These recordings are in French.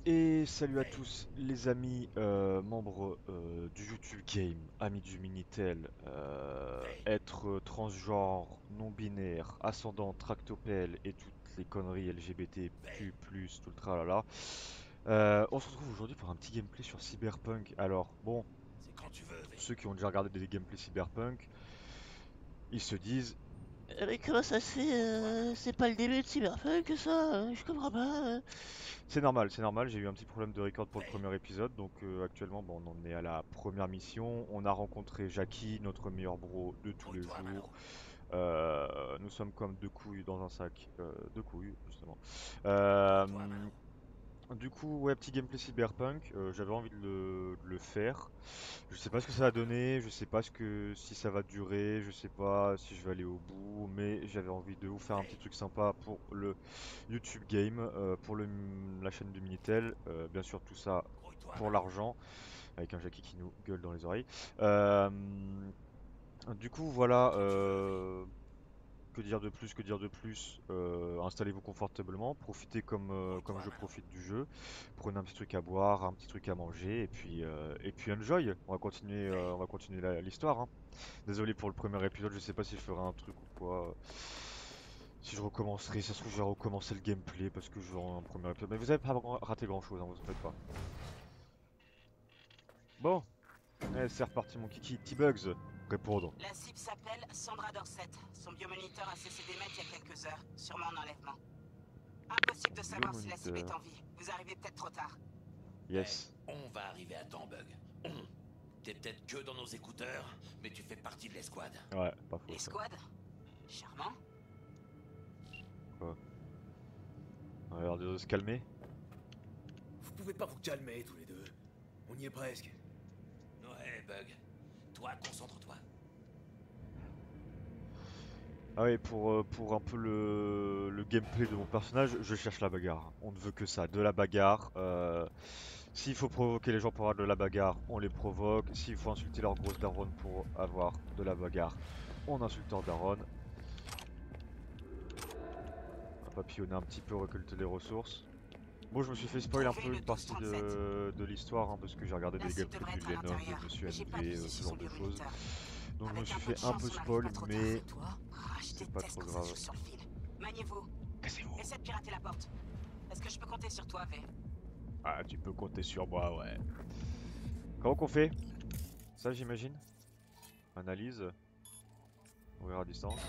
Et salut à tous les amis, membres du YouTube Game, amis du Minitel, être transgenre, non-binaire, ascendant, tractopelle et toutes les conneries LGBTQ+, tout le tralala. On se retrouve aujourd'hui pour un petit gameplay sur Cyberpunk. Alors bon, C'est quand tu veux, V. ceux qui ont déjà regardé des gameplays Cyberpunk, ils se disent Mais comment ça se fait c'est pas le début de Cyberpunk ça je comprends pas. c'est normal, j'ai eu un petit problème de record pour le premier épisode, donc actuellement bon, on en est à la première mission, on a rencontré Jackie, notre meilleur bro de tous les Brouille-toi, jours. Malo. Nous sommes comme deux couilles dans un sac, deux couilles justement. Brouille-toi, Euh, Malo. du coup, ouais, petit gameplay Cyberpunk, j'avais envie de le faire. Je sais pas ce que ça va donner, je sais pas si ça va durer, je sais pas si je vais aller au bout, mais j'avais envie de vous faire un petit V. truc sympa pour le YouTube Game, pour la chaîne du Minitel, bien sûr tout ça Brouille-toi, pour Malo. l'argent, avec un Jackie qui nous gueule dans les oreilles. Euh, du coup voilà, Quand tu veux, V. que dire de plus, que dire de plus? Installez-vous confortablement, profitez comme Brouille-toi, je Malo. profite du jeu. Prenez un petit truc à boire, un petit truc à manger, et puis enjoy. On V. va continuer l'histoire, hein. Désolé pour le premier épisode, je sais pas si je ferai un truc ou quoi. Si je recommencerai, ça se trouve je vais recommencer le gameplay parce que je veux un premier épisode. Mais vous avez pas raté grand chose, hein, vous en faites pas. Bon, allez, c'est reparti mon kiki. T-Bugs, répondre. La cible s'appelle Sandra Dorset. Son biomoniteur a cessé d'émettre il y a quelques heures, sûrement en enlèvement. Impossible de savoir si la cible est Biomoniteur. en vie. Vous arrivez peut-être trop tard. Hey, Yes. on va arriver à temps, Bug. On. T'es peut-être que dans nos écouteurs, mais tu fais partie de l'escouade. Ouais, pas faux ça. L'escouade Charmant. Quoi? On a l'air de se calmer. Vous pouvez pas vous calmer tous les deux. On y est presque. Ouais, Bug. Toi, concentre-toi. Ah oui, pour un peu le gameplay de mon personnage, je cherche la bagarre. On ne veut que ça, de la bagarre. S'il faut provoquer les gens pour avoir de la bagarre, on les provoque. S'il faut insulter leur grosse daronne pour avoir de la bagarre, on insulte leur daronne. On va papillonner un petit peu, récolter les ressources. Bon, je me suis fait spoil un Trouvez peu le une partie 1237. de l'histoire, hein, parce que j'ai regardé La des cible gameplays devrait du être à Lenov, de l'intérieur, Monsieur mais j'ai pas de NV, visu ce sur son genre de choses. biomoniteur. Donc je me Avec suis un peu fait de un chance, peu on n'arrive spoil, pas trop tard. mais Toi je c'est pas déteste trop quand ça grave. joue sur le fil. Maniez-vous. Cassez-vous! Essaie de pirater la porte. Est-ce que je peux compter sur toi, V? Ah, tu peux compter sur moi, ouais. Comment qu'on fait? Ça, j'imagine. Analyse. Ouvrir à distance.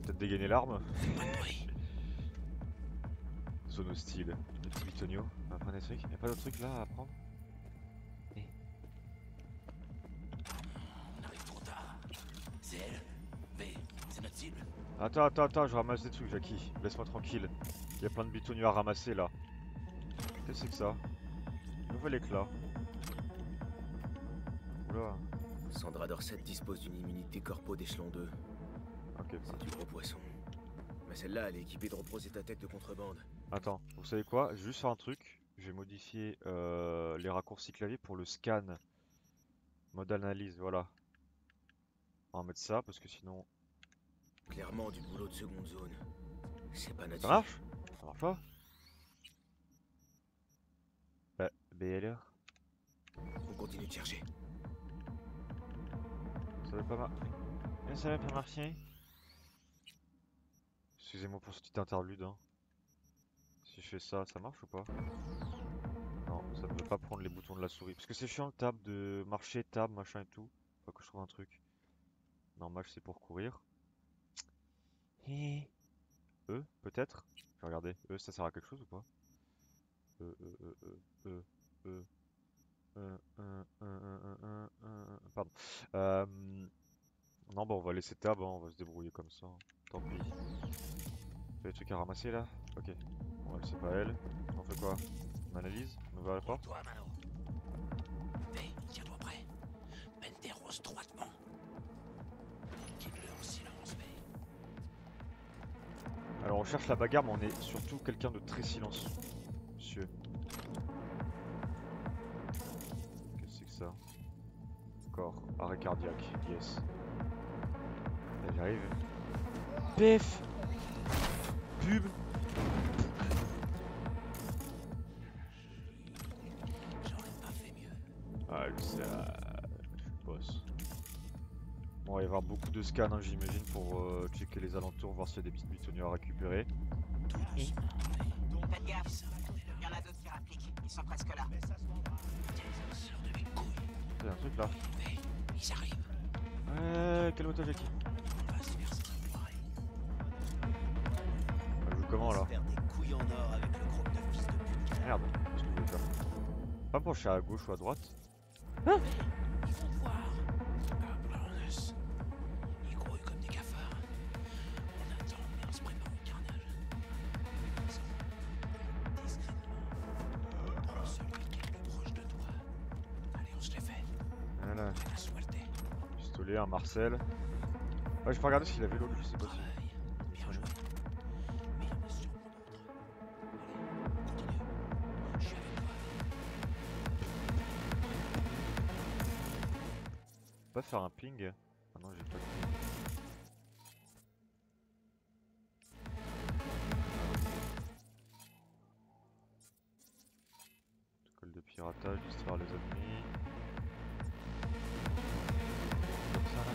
Peut-être dégainer l'arme. Pas de bruit. Zone hostile. Le petit bitonio. On va prendre des trucs. Y'a pas d'autres trucs là à prendre? On arrive trop tard. C'est elle. V. C'est notre cible. Attends, je ramasse des trucs, Jackie. Laisse-moi tranquille. Y'a plein de bitonios à ramasser là. Qu'est-ce que c'est que ça? Nouvel éclat. Oula. Sandra Dorset dispose d'une immunité corpo d'échelon 2. Ok. C'est du gros poisson. Mais celle-là, elle est équipée de reprositathèques de contrebande. Attends, vous savez quoi? Je vais juste faire un truc. Je vais modifier les raccourcis clavier pour le scan. Mode analyse, voilà. On va mettre ça parce que sinon. Clairement du boulot de seconde zone. C'est pas notre Ça cible. marche? Ça marche pas? Bah, BLR. On continue de chercher. Ça veut pas ça va pas marcher? Excusez-moi pour ce petit interlude, hein. Si je fais ça, ça marche ou pas? Non, ça ne veut pas prendre les boutons de la souris. Parce que c'est chiant le tab de marcher, tab, machin et tout. Faut que je trouve un truc. Normal, c'est pour courir. Et... peut-être? Je vais regarder. Ça sert à quelque chose ou pas? Pardon. Non, bah on va laisser tab, hein, on va se débrouiller comme ça, hein. Tant pis. Y'a des trucs à ramasser là? Ok. Bon, elle, c'est pas elle. On fait quoi? On analyse? On ouvre la porte? Toi, Malo. V. Tiens-toi prêt. Mène tes roses droitement. Quitte-le en silence, V. Alors on cherche la bagarre, mais on est surtout quelqu'un de très silencieux. Monsieur. Qu'est-ce que c'est que ça? Corps, arrêt cardiaque, yes. Là, j'arrive. PF! Pub! C'est boss. Bon, il va y avoir beaucoup de scans, hein, j'imagine, pour checker les alentours, voir s'il y a des petites butonnières à récupérer. Faites gaffe, il y en a d'autres qui rappliquent. Ils sont presque là. Il y a un truc là. Ils arrivent. Quel otage à qui? On va se faire cette enfoirée. Elle joue comment là? Faire des couilles en or avec le croc de fils de pute. Merde, qu'est-ce que vous voulez faire? Pas pencher à gauche ou à droite? Ils vont te voir. Cabrones. Ils grouillent comme des cafards. On attend, mais on se prépare au carnage. Discrètement. Prends celui qui est le plus proche de toi. Allez, on se les fait. Voilà. À la suerte. Pistolet, un Marcel. Ouais, je peux regarder s'il avait l'autre, je sais pas si. Bien joué. Mais il y en a sûrement d'autres. Allez, continue. Je suis avec toi. Pas faire un ping? Ah non, j'ai pas de ping. Protocole de piratage, distraire les ennemis. Comme ça là.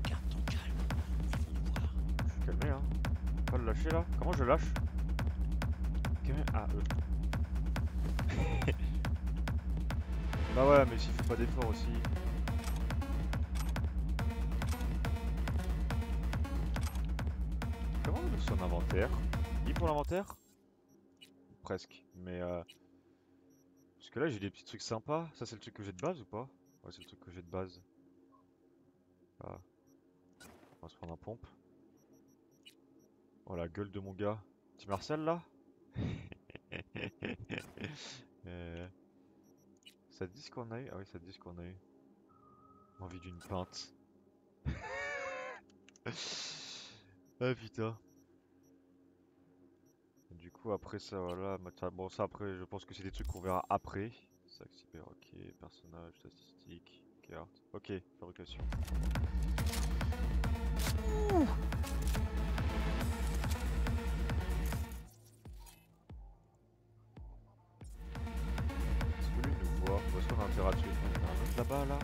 Garde ton calme. Ils vont te voir. Je suis calmé hein. Pas le lâcher là. Comment je lâche? Ah eux. Bah ouais mais s'il fait pas d'effort aussi. Comment on ouvre son inventaire? Il pour l'inventaire? Presque. Mais parce que là j'ai des petits trucs sympas. Ça c'est le truc que j'ai de base ou pas? Ouais c'est le truc que j'ai de base. Ah. On va se prendre un pompe. Oh la gueule de mon gars. Petit Marcel là? Ça dit ce qu'on a eu? Ah oui, ça dit ce qu'on a eu. Envie d'une pinte. Ah putain. Du coup, après ça, voilà. Bon, ça après, je pense que c'est des trucs qu'on verra après. Sac cyber, ok. Personnage, statistique, carte. Ok, fabrication. Est-ce que lui nous voit? Où est-ce qu'on a intérêt à tuer? Il y en a un autre là-bas là?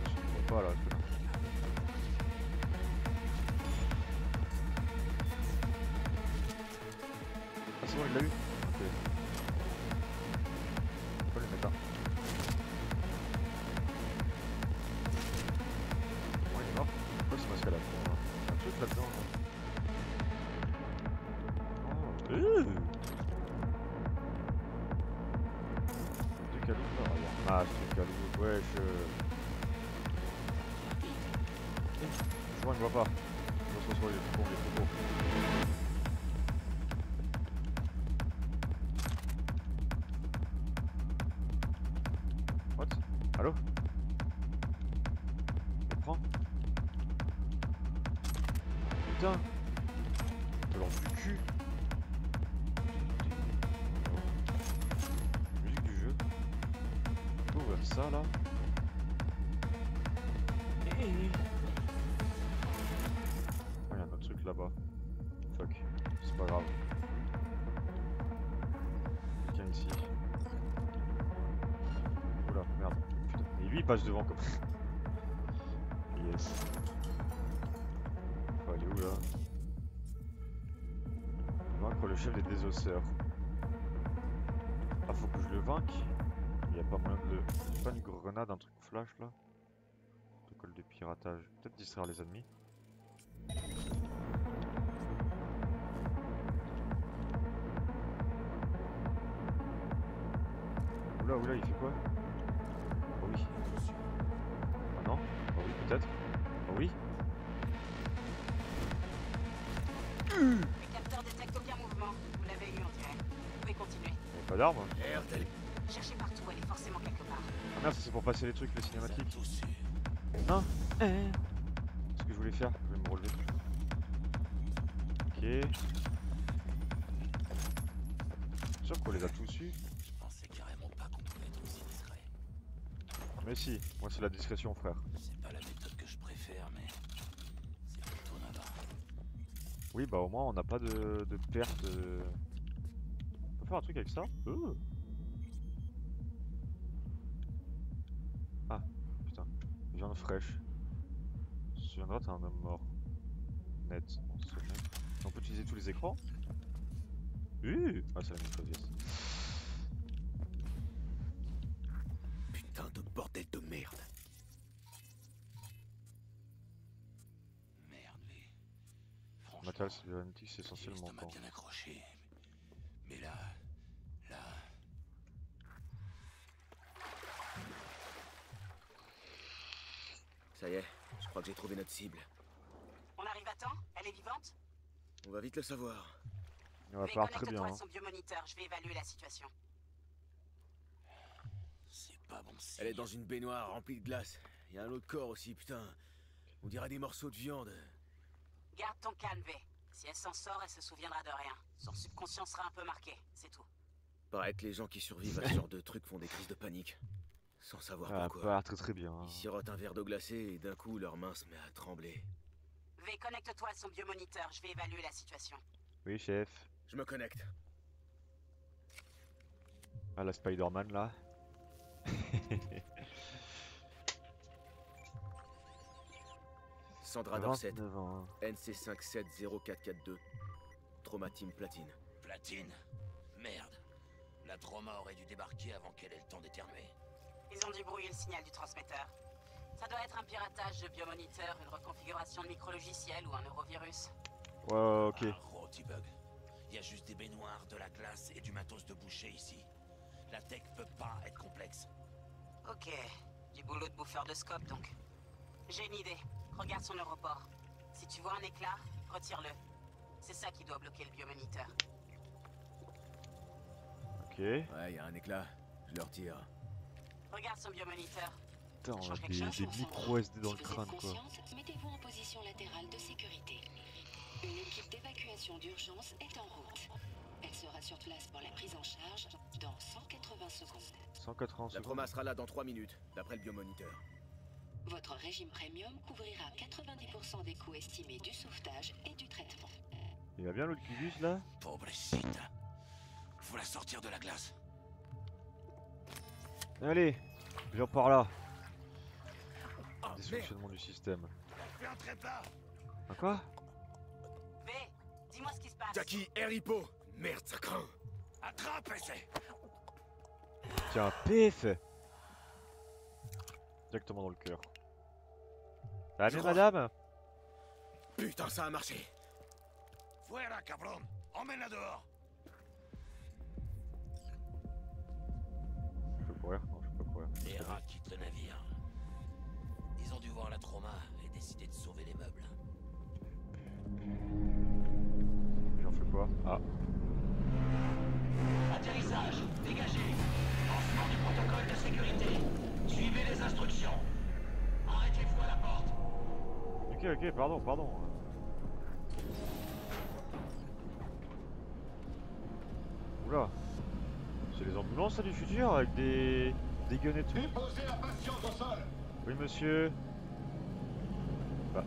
Je ne vois pas là. Ah c'est bon, il l'a eu? Ok. On peut les mettre là. Bon, il est mort. Pourquoi c'est masqué à la con là? Un truc là-dedans là. Oh, truc à l'eau là, regarde. Ah, ce truc à l'eau, ouais, je vois, il me voit pas. Il est trop con, il est trop beau. What? Allô? Je prends. Putain! De l'envie du cul! Musique du jeu. On peut ouvrir ça là. Oh, il y a un autre truc là-bas. Fuck. C'est pas grave. Quelqu'un ici. Oula, merde. Putain. Et lui il passe devant comme. Yes. Faut aller où là? Vaincre le chef des désosseurs. Ah, faut que je le vainque? Il y a pas moyen de le. Pas une grenade, un truc flash là? Protocole de piratage. Peut-être distraire les ennemis. Oula, oula, il fait quoi? Oh oui. Ah non? Oh oui, peut-être. Oh oui. Le capteur détecte aucun mouvement. Vous l'avez eu, on dirait. Vous pouvez continuer. Il n'y a pas d'arme. Merde, elle Cherchez partout, elle est forcément quelque part. Ah merde, ça c'est pour passer les trucs, les cinématiques. Tous sûrs. Non. C'est ce que je voulais faire. Je vais me relever. Ok. Sûr qu'on les a tous eus. Je pensais carrément pas qu'on pouvait être aussi discret. Mais si, moi c'est la discrétion, frère. C'est pas la méthode que je préfère, mais c'est plutôt navarre. Oui, bah au moins on n'a pas de perte. On peut faire un truc avec ça? Ah, putain. Viande fraîche. Sur une droite, t'as un homme mort. Net, on se met. On peut utiliser tous les écrans? Ah, c'est la même chose, yes. Putain de bordel de merde. Merde, mais... Franchement, Matériel cybernétique, c'est essentiellement ça m'a quand. bien accroché. Mais là... Ça y est, je crois que j'ai trouvé notre cible. On arrive à temps? Elle est vivante? On va vite le savoir. On va V, part très bien. connecte-toi Hein. à son biomoniteur, je vais évaluer la situation. C'est pas bon signe. Elle est dans une baignoire remplie de glace. Il y a un autre corps aussi, putain. On dirait des morceaux de viande. Garde ton calme, V. Si elle s'en sort, elle se souviendra de rien. Son subconscient sera un peu marqué, c'est tout. Paraît que les gens qui survivent à ce genre de truc font des crises de panique. Sans savoir Ah, pourquoi. part très bien. Hein. Ils sirotent un verre d'eau glacée et d'un coup leur main se met à trembler. V, connecte-toi à son biomoniteur, je vais évaluer la situation. Oui, chef. Je me connecte. Ah, la Spider-Man là. Sandra Dorset, 29 ans. NC570442. Trauma Team Platine. Platine? Merde. La trauma aurait dû débarquer avant qu'elle ait le temps d'éternuer. Ils ont dû brouiller le signal du transmetteur. Ça doit être un piratage de biomoniteur, une reconfiguration de micro-logiciel ou un neurovirus. Ouais, ok. Ah, Rotibug. Il y a juste des baignoires, de la glace et du matos de boucher ici. La tech peut pas être complexe. Ok, du boulot de bouffeur de scope donc. J'ai une idée. Regarde son aéroport. Si tu vois un éclat, retire-le. C'est ça qui doit bloquer le biomoniteur. Ok. Ouais, il y a un éclat. Je le retire. Regarde son biomoniteur. Putain, on change a quelque chose, des on s'en micro SD dans Si le vous crâne êtes quoi. consciente, mettez-vous en position latérale de sécurité. Une équipe d'évacuation d'urgence est en route. Elle sera sur place pour la prise en charge dans 180 secondes. 180 La secondes. trauma sera là dans 3 minutes, d'après le biomoniteur. Votre régime premium couvrira 90% des coûts estimés du sauvetage et du traitement. Il va bien l'autre cubus là? Pobrecita. Faut la sortir de la glace. Allez, viens par là. Oh, merde. Dysfonctionnement du système. Fais un trépas. Ah quoi? V, dis-moi ce qui se passe. Jackie, air hippo. Merde, ça craint. Attrape, essaie. Tiens, pif! Directement dans le cœur. Ça va Je bien crois. madame? Putain, ça a marché. Fuera, cabron. Emmène-la dehors. Je peux courir? Non, je peux pas courir. Les rats quittent le navire. Ils ont dû voir la trauma et décider de sauver les meubles. J'en fais quoi? Ah. Atterrissage, dégagez. Lancement du protocole de sécurité. Suivez les instructions. Arrêtez-vous à la porte. Ok, pardon. Oula. C'est les ambulances ça, du futur avec des guns et tout? Déposez la patiente au sol. Oui monsieur. Bah.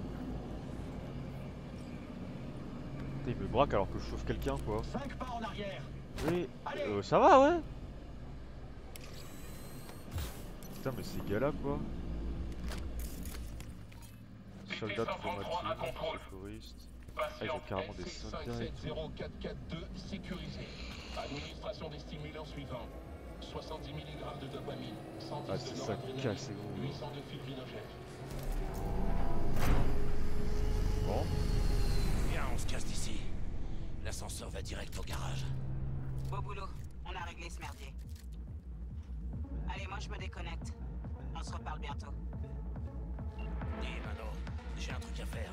Putain, il me braque alors que je chauffe quelqu'un quoi. 5 pas en arrière. Oui. Allez. Ça va ouais? Putain mais ces gars là quoi. Soldats de à contrôle. secouristes. Patient ils ont carrément des soldats et tout. NC570442 sécurisé. Administration des stimulants suivants. 70 mg de dopamine, 110 Ah de c'est ça noradrénaline, casse gros. 800 de fibrinogène. Bon. Viens, on se casse d'ici. L'ascenseur va direct au garage. Beau boulot, on a réglé ce merdier. Allez, moi je me déconnecte. On se reparle bientôt. Dis, Mano, j'ai un truc à faire.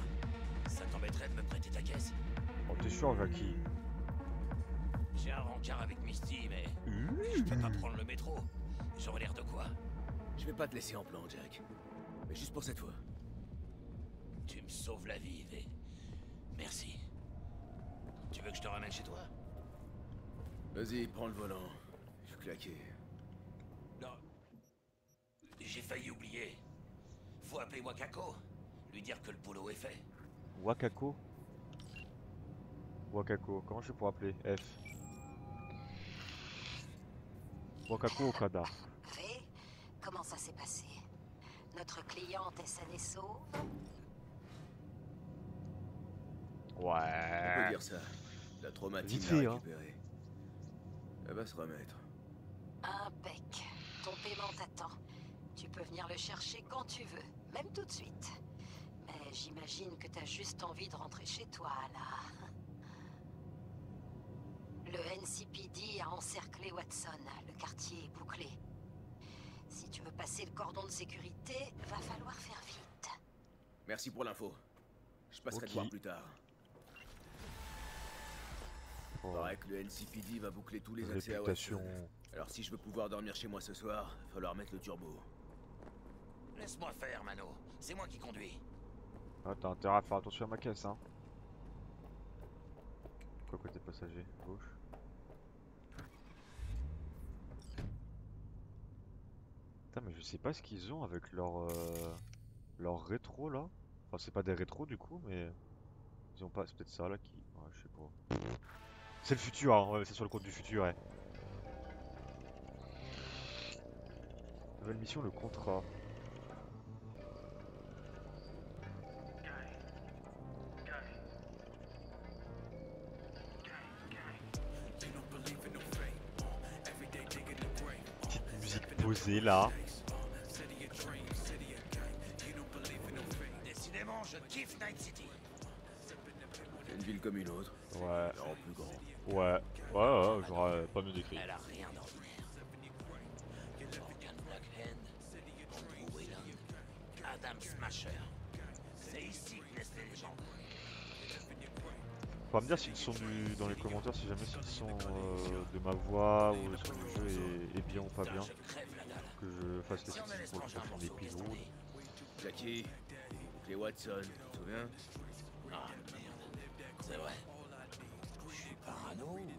Ça t'embêterait de me prêter ta caisse? Oh t'es sûr Jackie? J'ai un rencard avec Misty, mais je peux pas prendre le métro. J'aurais l'air de quoi? Je vais pas te laisser en plan, Jack. Mais juste pour cette fois. Tu me sauves la vie, V. Merci. Tu veux que je te ramène chez toi? Vas-y, prends le volant. Je suis claqué. Non. j'ai failli oublier. Faut appeler Wakako, lui dire que le boulot est fait. Wakako. Wakako, comment je fais pour appeler F? Wakako Okada. V, comment ça s'est passé? Notre cliente est saine et sauve? On peut Ouais. dire ça. La traumatine Vite l'a fait, hein. récupérée. Elle va se remettre. Impec. Ton paiement t'attend. Tu peux venir le chercher quand tu veux, même tout de suite. Mais j'imagine que t'as juste envie de rentrer chez toi, là. Le NCPD a encerclé Watson. Le quartier est bouclé. Si tu veux passer le cordon de sécurité, va falloir faire vite. Merci pour l'info. Je passerai te voir plus tard. Oh, Paraît que le NCPD va boucler tous les accès à réputation. Watson. Alors si je veux pouvoir dormir chez moi ce soir, va falloir mettre le turbo. Laisse-moi faire, Mano. C'est moi qui conduis. Ah, t'as intérêt à faire attention à ma caisse, hein. Quoi côté passager? Gauche. Putain, mais je sais pas ce qu'ils ont avec leur rétro là. Enfin, c'est pas des rétros du coup, mais ils ont pas. C'est peut-être ça là qui. Ouais, je sais pas. C'est le futur, hein. Ouais, c'est sur le compte du futur, ouais. Nouvelle mission, le contrat. Petite musique posée là. Décidément, je kiffe Night City. C'est une ville comme une autre, Ouais, mais en plus grand. ouais, j'aurais pas mieux décrit. Elle a rien d'ordinaire. Morgan Blackhand, Andrew Whalen, Adam Smasher. C'est ici que naissent les légendes. Faut me dire s'ils sont dans les commentaires, si jamais s'ils sont de ma voix ou le son du jeu est bien ou pas bien. Je crève la dalle. Que je fasse les Si on a critiques pour le l'estranger un prochain morceau, épisode. laisse Jackie, les Watson, tu te souviens? Ah merde, c'est vrai. Je suis parano. Oh, merde.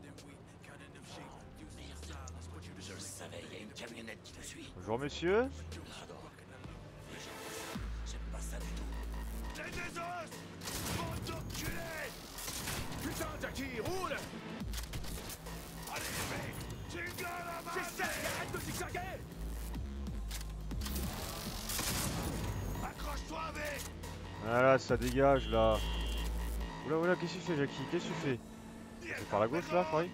Je le savais, il y a une camionnette qui te suit. Bonjour messieurs. Crado. J'aime pas ça du tout. T'es des os! Bande d'enculés! Putain, Jackie, roule! Allez, mec! Tu gueules à ma Arrête de zigzaguer! Accroche-toi avec! Voilà, ça dégage là. Oula, qu'est-ce que tu fais, Jackie? Qu'est-ce que tu fais? C'est par la gauche là, Farid?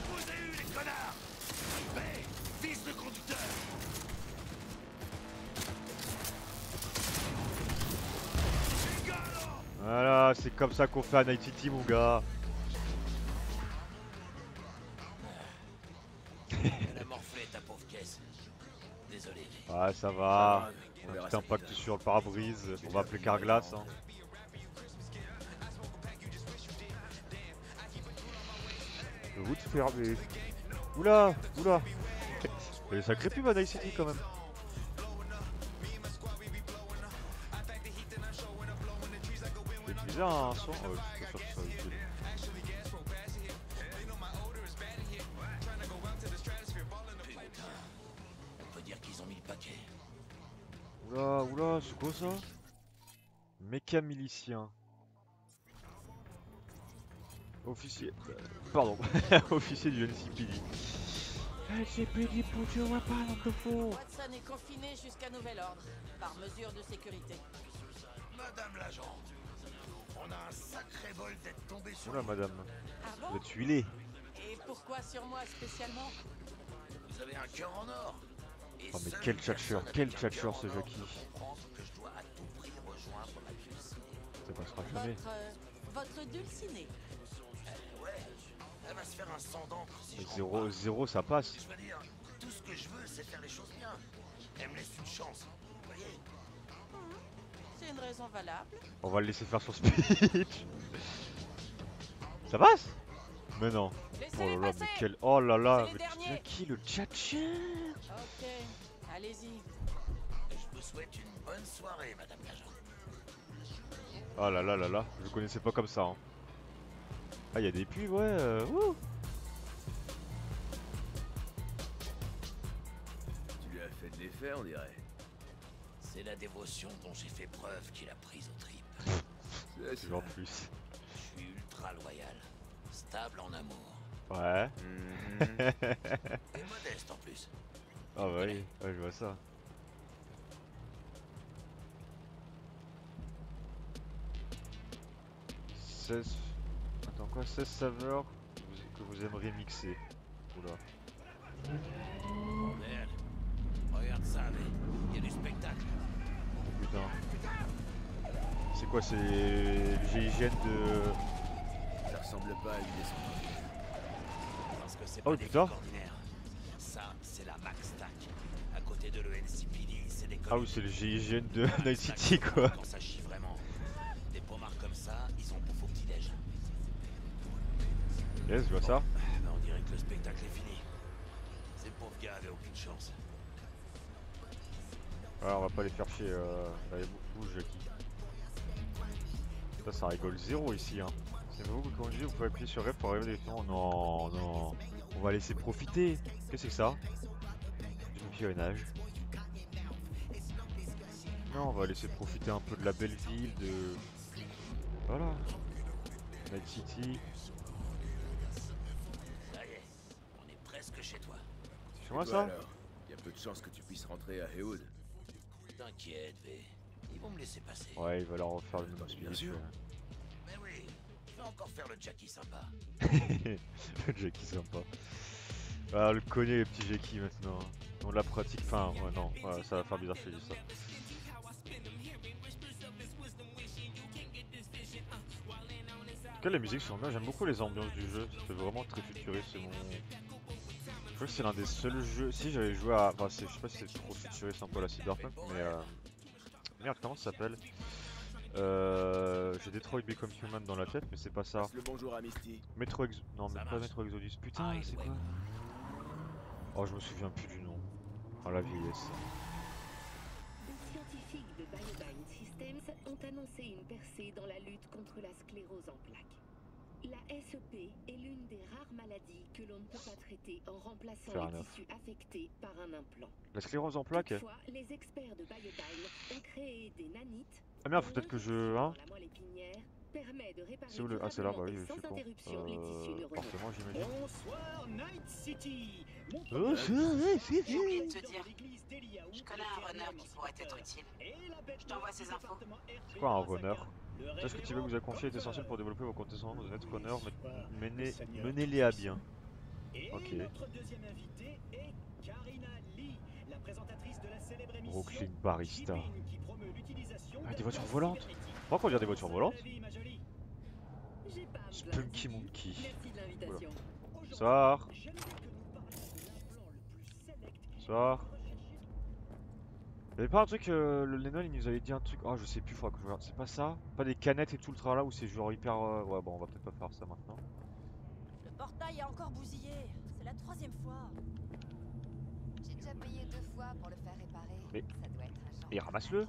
Vous avez eu les connards! Mais, vise le conducteur! Gigolo! Voilà, c'est comme ça qu'on fait à Night City, mon gars. Elle a morflé ta pauvre caisse. Désolé. Ouais, ça va. grave, on Un verra petit ça impact plus tard. sur le pare-brise. On va appeler Carglass. Hein. Route fermée. Oula. Elle est sacrée pub à Night City quand même. C'est bizarre un son. Oh, je suis pas sûr que ça soit utile. Putain. On peut dire qu'ils ont mis le paquet. Oula, c'est quoi ça? Méca milicien. Officier. Pardon. Officier du NCPD. NCPD, put your weapon on the floor. Watson est confiné jusqu'à nouvel ordre, par mesure de sécurité. Madame l'agent, on a un sacré bol d'être tombé sur Oula, vous. madame. Ah Vous bon? êtes huilé. Et pourquoi sur moi spécialement? Vous avez un cœur en or. Et Oh, mais seule quel une tchatcheur, personne quel avec un tchatcheur, cœur ce en or Jackie. peut comprendre que je dois à tout prix rejoindre ma dulcinée. Ça passera jamais. Votre dulcinée. Ouais, elle va se faire un sang d'encre si je Zéro, rentre zéro, ça passe. pas. Je veux dire, tout ce que je veux, c'est faire les choses bien. Elle me laisse une chance. Vous voyez? C'est une raison valable. On va le laisser faire son speech. Ça passe? Mais non. Oh Laissez-les là là, mais passer. quel. Oh là là, C'est les mais tu derniers. qui le tchatcheur? Ok, allez-y. Je vous souhaite une bonne soirée, madame l'agent. Oh là là là là, je connaissais pas comme ça. Hein. Ah, il y a des pubs, ouais. Wouh. fait, on dirait. C'est la dévotion dont j'ai fait preuve qui l'a prise aux tripes. C'est Toujours ça. plus. Je suis ultra loyal, stable en amour, Ouais. Mhm. et modeste en plus. Ah bah oui, ouais, je vois ça. « 16... Attends quoi, 16 saveurs que vous aimeriez mixer. » Oula. Merde. Regarde ça, il y a du spectacle. Putain. C'est quoi, c'est le GIGN de... Ça ressemble pas à une descente. Parce que c'est Oh pas des putain. flics ordinaires. Ça, c'est la Max Stack. À côté de l'ENCPD, c'est des Ah oui, collègues. c'est le GIGN de Night Max Stack, City quoi. Quand ça chie vraiment. Des pommards comme ça, ils ont bouffé au petit-déj. Yes, je vois ça. Ben, on dirait que le spectacle est fini. Ces pauvres gars avaient aucune chance. Alors on va pas les faire chier, allez bouge Jackie. Ça rigole zéro ici hein. C'est vous qui conduisez, vous pouvez appuyer sur F pour arriver directement. Non, non. On va laisser profiter. Qu'est-ce que c'est que ça? Du pionnage. Non, on va laisser profiter un peu de la belle ville, de... Voilà. Night City. Ça y est, on est presque chez toi. C'est moi Toi, ça? alors, y a peu de chances que tu puisses rentrer à Haywood. T'inquiète, V. Ils vont me laisser passer. Ouais, il va leur refaire le même Bien speech. sûr. Mais oui, je vais encore faire le Jackie sympa. Le Jackie sympa. Ah, on le connaît le petit Jackie maintenant. On la pratique, enfin, ouais, non, ouais, ça va faire bizarre que je dise ça. En tout cas, les musiques sont bien, j'aime beaucoup les ambiances du jeu, c'est vraiment très futuriste, c'est mon... Je crois que c'est l'un des seuls jeux, si j'avais joué à... Enfin, je sais pas si c'est trop futuriste un peu à la Cyberpunk, mais merde, comment ça s'appelle? J'ai Detroit Become Human dans la tête, mais c'est pas ça. Passe le bonjour à Misty. Non, mais Ça pas marche. Metro Exodus, putain, c'est quoi? Oh, je me souviens plus du nom. Oh, la vieillesse. Des scientifiques de Biodyne Systems ont annoncé une percée dans la lutte contre la sclérose en plaques. La SEP est l'une des rares maladies que l'on ne peut pas traiter en remplaçant Fair les enough. tissus affectés par un implant. La sclérose en plaques? Toutefois, les experts de Biodyne ont créé des nanites. Ah merde, dont faut peut-être que je... l'injection Hein? dans la moelle épinière permet de réparer C'est où le... Ah, c'est là, bah oui, durablement et je suis sans con. interruption les tissus neuronaux. Forcément, j'imagine. Bonsoir Night City. Mon Oh, Ça, ouais, c'est J'ai oublié de fait. te dire, je connais un runner qui pourrait être utile. Je t'envoie ses infos. C'est quoi un runner? Est-ce que tu veux vous a confié est essentiel pour développer vos compétences de netrunner, menez-les à bien. Ok. Notre deuxième invitée est Karina Lee, la présentatrice de la célèbre émission Brooklyn Barista. Keeping, qui promeut l'utilisation Ah, des de voitures la volantes. cybernétique. Pourquoi qu'on dirait des voitures volantes? Salut, ma jolie. J'ai pas à me plaindre. Spunky Monkey. Merci de l'invitation. Bonsoir. J'aimerais que nous parlions de l'implant le plus select Bonsoir. Y'avait pas un truc, le Lennon il nous avait dit un truc, oh je sais plus, faudra que je regarde, c'est pas ça? Pas des canettes et tout le tralala où c'est genre hyper... Ouais bon on va peut-être pas faire ça maintenant. Le portail a encore bousillé. C'est la 3e fois. J'ai déjà payé 2 fois pour le faire réparer. Mais- Ça doit être un genre. Et ramasse-le.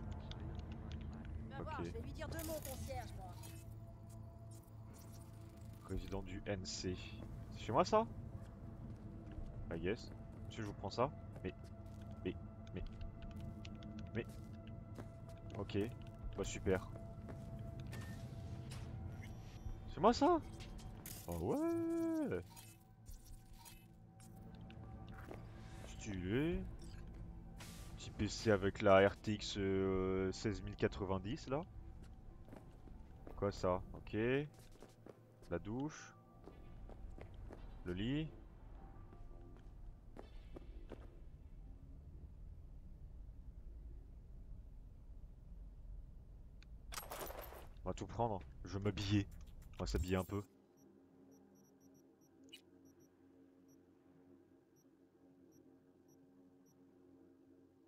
Va voir, Ok. je vais lui dire 2 mots au concierge, moi. Président du NC. C'est chez moi ça? I guess. Monsieur je vous prends ça. Mais... Ok. Bah super. C'est moi ça? Oh ouais. Stylé. Petit PC avec la RTX 16090 là. Quoi ça? Ok. La douche. Le lit. On va tout prendre. Je vais m'habiller. On va s'habiller un peu.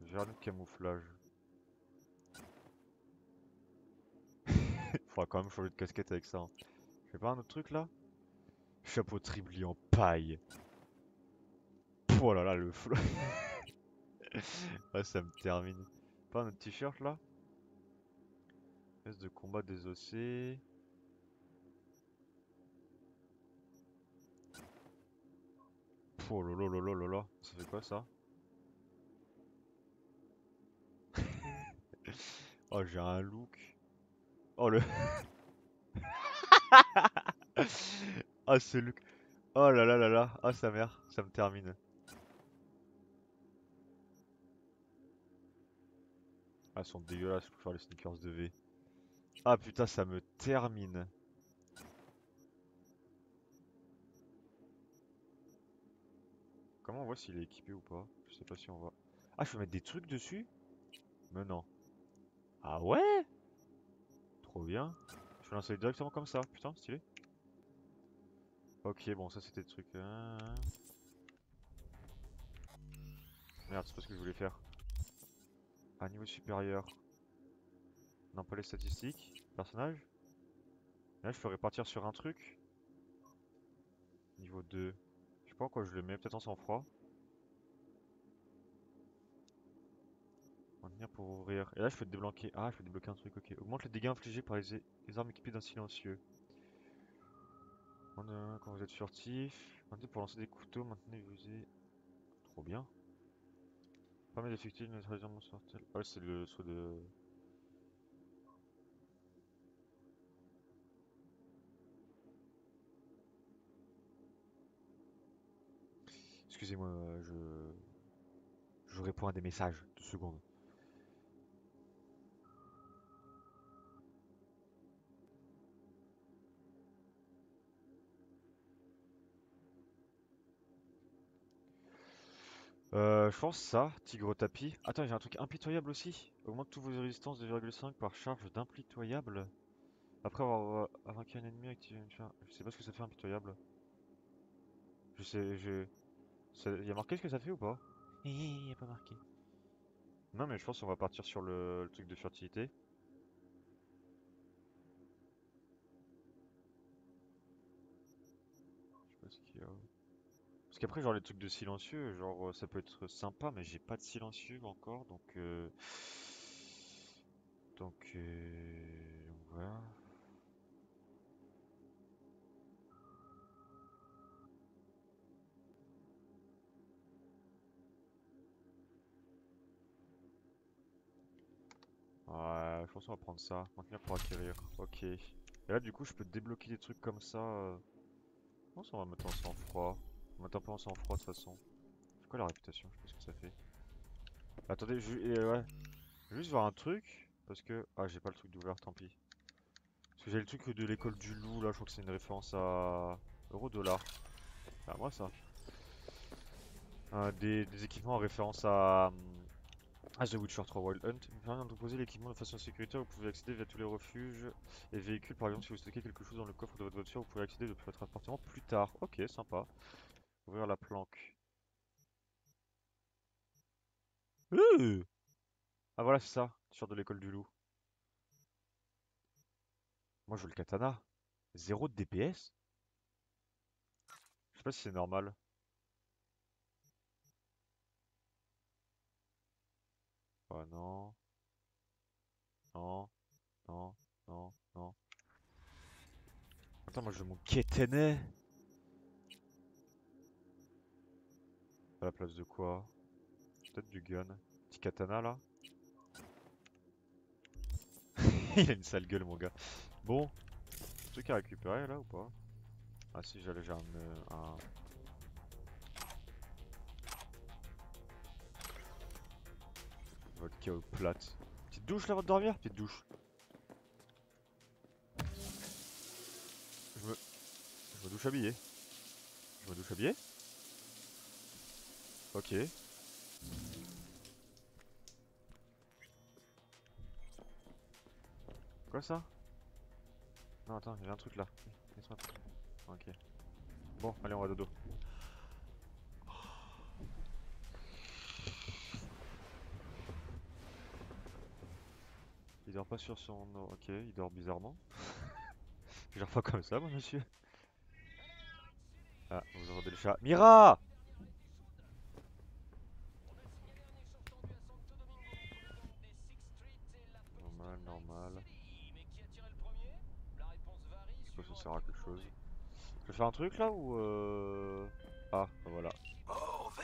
Vernis de camouflage. Faudra quand même changer de casquette avec ça. Hein. J'ai pas un autre truc là? Chapeau tribli en paille. Oh là là, le flow. Ah, ça me termine. Pas un autre t-shirt là? Pièce de combat désossée. Oh là là là là là là. Ça fait quoi ça? Oh, j'ai un look. Oh, le. Ah, ce look. Oh là là là là. Ah, sa mère. Ça me termine. Ah, elles sont dégueulasses. Je préfère les sneakers de V. Ah, putain, ça me termine. Comment on voit s'il est équipé ou pas? Je sais pas si on voit. Ah, je peux mettre des trucs dessus? Mais non. Ah ouais? Trop bien. Je peux lancer directement comme ça. Putain, stylé. Ok, bon, ça c'était le truc. Merde, c'est pas ce que je voulais faire. À niveau supérieur. Non, pas les statistiques. Personnage. Là, je ferais partir sur un truc. Niveau 2. Je sais pas en quoi je le mets. Peut-être en sang-froid. Maintenir pour ouvrir. Et là, je peux débloquer. Ah, je peux débloquer un truc. Ok. Augmente les dégâts infligés par les armes équipées d'un silencieux. Quand vous êtes furtif. Maintenez pour lancer des couteaux. Maintenez et usez. Trop bien. Permet d'effectuer une neutralisation monstre mortel. Ah, ouais, c'est le saut de. Excusez-moi, je réponds à des messages. 2 secondes. Je pense ça, tigre au tapis. Attends, j'ai un truc impitoyable aussi. Augmente tous vos résistances de 2,5 par charge d'impitoyable. Après avoir vaincu un ennemi, activé une charge. Je sais pas ce que ça fait impitoyable. Je sais, y a marqué ce que ça fait ou pas? Y a pas marqué. Non, mais je pense qu'on va partir sur le truc de furtivité. Je sais pas ce qu'il y a. Parce qu'après, genre les trucs de silencieux, genre ça peut être sympa, mais j'ai pas de silencieux encore, donc voilà. Ouais, je pense qu'on va prendre ça. Maintenir pour acquérir. Ok. Et là, du coup, je peux débloquer des trucs comme ça. Je pense qu'on va mettre en sang-froid. On va mettre un peu en sang-froid de toute façon. C'est quoi la réputation? Je sais pas ce que ça fait. Attendez, ouais. Je vais juste voir un truc. Parce que. Ah, j'ai pas le truc d'ouvert, tant pis. Parce que j'ai le truc de l'école du loup là. Je crois que c'est une référence à. Euro-dollar. C'est à moi ça. Des équipements en référence à The Witcher 3 Wild Hunt. Il permet d'entreposer l'équipement de façon sécuritaire. Vous pouvez accéder via tous les refuges et véhicules. Par exemple, si vous stockez quelque chose dans le coffre de votre voiture, vous pouvez accéder depuis votre appartement plus tard. Ok, sympa. Ouvrir la planque. Ah voilà, c'est ça. T-shirt de l'école du loup. Moi, je veux le katana. 0 de DPS? Je sais pas si c'est normal. Oh non. Non. Non. Non. Non. Attends, moi je veux mon Ketene. À la place de quoi? Peut-être du gun. Petit katana là. Il a une sale gueule, mon gars. Bon, truc à récupérer là ou pas? Ah si, j'ai un... Vodka aux plates. Petite douche là avant de dormir? Petite douche. Je me douche habillé. Je me douche habillé? Ok. Quoi ça? Non attends, il y a un truc là. Laisse-moi. Ok. Bon, allez on va dodo. Il dort pas sur son... Ok, il dort bizarrement. Je dors pas comme ça mon monsieur. Ah, vous entendez le chat. Mira! Normal, normal. Je sais pas si ça sert à quelque chose. Je vais faire un truc là ou Ah, bah voilà. Oh, V,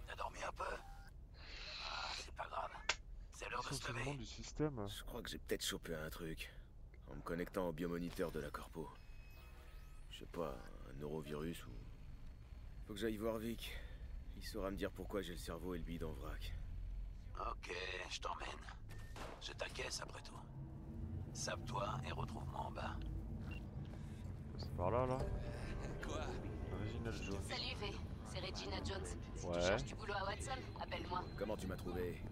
t'as dormi un peu? Ah, c'est pas grave. C'est l'heure de fonctionnement du système. Je crois que j'ai peut-être chopé un truc. En me connectant au biomoniteur de la corpo. Je sais pas, un neurovirus ou... Faut que j'aille voir Vic. Il saura me dire pourquoi j'ai le cerveau et le bide en vrac. Ok, je t'emmène. C'est ta caisse après tout. Sape-toi et retrouve-moi en bas. C'est par là, là. Quoi? Regina Jones. Salut V, c'est Regina Jones. Si Ouais. tu cherches du boulot à Watson, appelle-moi. Comment tu m'as trouvé?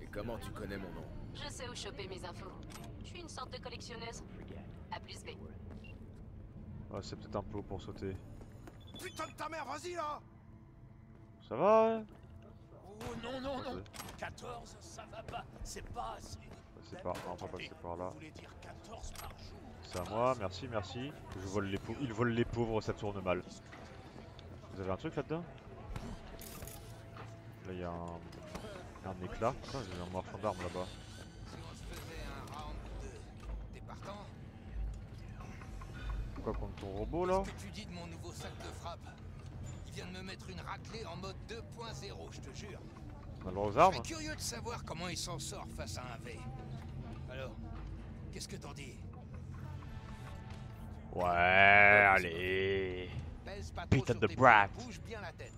Et comment tu connais mon nom? Je sais où choper mes infos. Je suis une sorte de collectionneuse. A plus V. Ah, c'est peut-être un peu haut pour sauter. Putain de ta mère, vas-y là! Ça va, ouais? Oh non, non, non! 14, ça va pas, c'est pas assez. C'est par... Non, on va passer par là. Vous voulez dire 14 par jour? C'est à moi, merci, merci. Je vole les pauvres. Ils volent les pauvres, ça tourne mal. Vous avez un truc là-dedans? Là, il y a un éclat. Putain, j'ai un marchand d'armes là-bas. Si on se faisait un round 2, t'es partant? Quoi contre ton robot là? Qu'est-ce que tu dis de mon nouveau sac de frappe? Il vient de me mettre une raclée en mode 2.0, je te jure. On a le droit aux Je armes? serais curieux de savoir comment il s'en sort face à un V. Alors, qu'est-ce que t'en dis? Ouais, allez. Pèse pas trop Putain sur de tes brat. pieds, bouge bien la tête.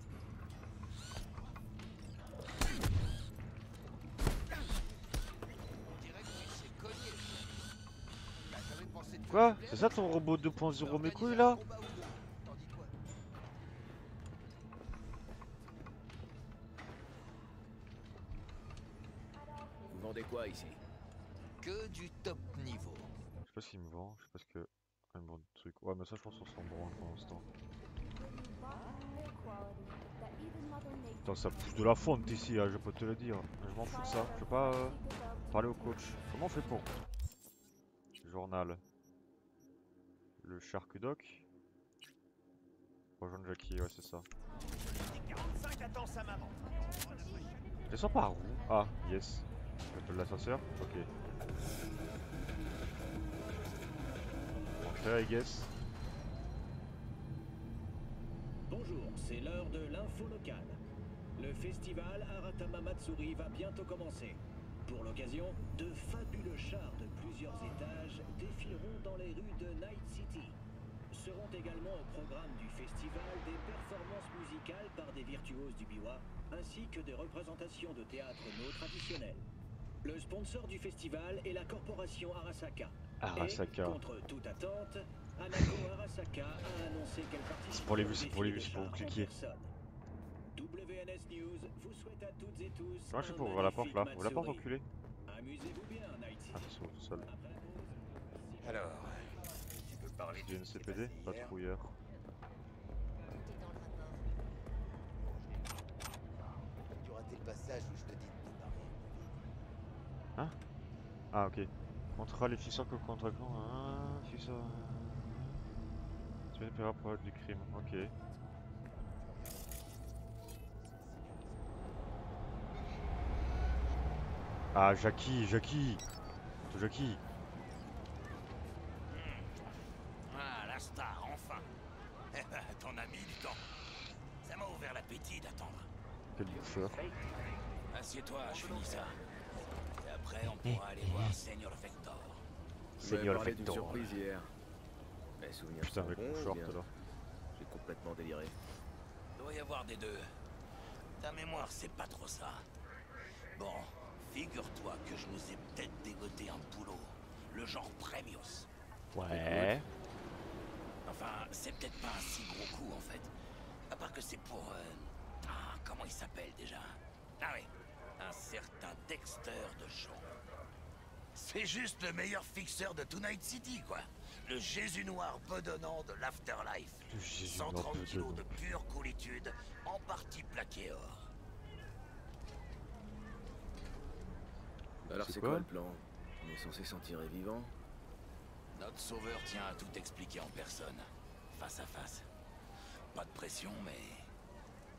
On dirait que tu sais cogner. Bah, j'avais pensé te Quoi? faire du C'est bien. ça ton robot 2.0 mes Organiser couilles un là? combat ou deux. T'en dis quoi? Vous vendez quoi ici? Que du top niveau. Je sais pas ce qu'il me vend, je sais pas ce que. Un bon truc. Ouais, mais ça je pense qu'on s'en branle pour l'instant. Putain, ça pousse de la fonte ici, hein, je peux te le dire. Je m'en fous de ça. Je veux pas parler au coach. Comment on fait pour. Journal. Le Sharkudoc. Rejoindre Jackie, ouais, c'est ça. 45 attend sa maman. Je descends par où? Ah, yes. J'appelle l'ascenseur? Ok. Entrée, I guess. Bonjour, c'est l'heure de l'info locale. Le festival Aratama Matsuri va bientôt commencer. Pour l'occasion, de fabuleux chars de plusieurs étages défileront dans les rues de Night City. Seront également au programme du festival des performances musicales par des virtuoses du biwa, ainsi que des représentations de théâtre no traditionnels. Le sponsor du festival est la corporation Arasaka. Arasaka. Et, contre toute attente, Hanako Arasaka a annoncé qu'elle participe. C'est pour les vues, c'est pour les vues, c'est pour vous cliquer. WNS News vous souhaite à toutes et tous. Comment je fais pour ouvrir la porte là? Ouvre la porte, enculé. Amusez-vous bien, Night City. Ah, ça s'ouvre tout seul. Alors, tu peux parler Du NCPD, patrouilleur. Tu as raté le passage où je te dis de démarrer. Hein? Ah, ok. Contrat les fisseurs que contre quand? Ah, fisseur. Tu viens de faire pour du crime, ok. Ah, Jackie, Jackie! Jackie! Ah, la star, enfin. T'en as mis du temps. Ça m'a ouvert l'appétit d'attendre. Quel bouffeur. Assieds-toi, je finis ça. Et après, on pourra aller voir Senior Vector. Senior parlé d'une Vector. surprise hier. Mes souvenirs Putain, sont avec bons, mon ou short bien là. J'ai complètement déliré. Doit y avoir des deux. Ta mémoire, c'est pas trop ça. Bon, figure-toi que je nous ai peut-être dégoté un boulot. Le genre Premios. Ouais. Enfin, c'est peut-être pas un si gros coup en fait. À part que c'est pour... Ah, comment il s'appelle déjà? Ah oui, un certain Dexter de Shaw. C'est juste le meilleur fixeur de Tonight City, quoi. Le Jésus noir bedonnant de l'Afterlife. Le Jésus noir 130 kilos bedonnant. de pure coolitude, en partie plaqué or. Alors C'est c'est quoi quoi le plan? On est censé s'en tirer vivant? Notre sauveur tient à tout expliquer en personne, face à face. Pas de pression, mais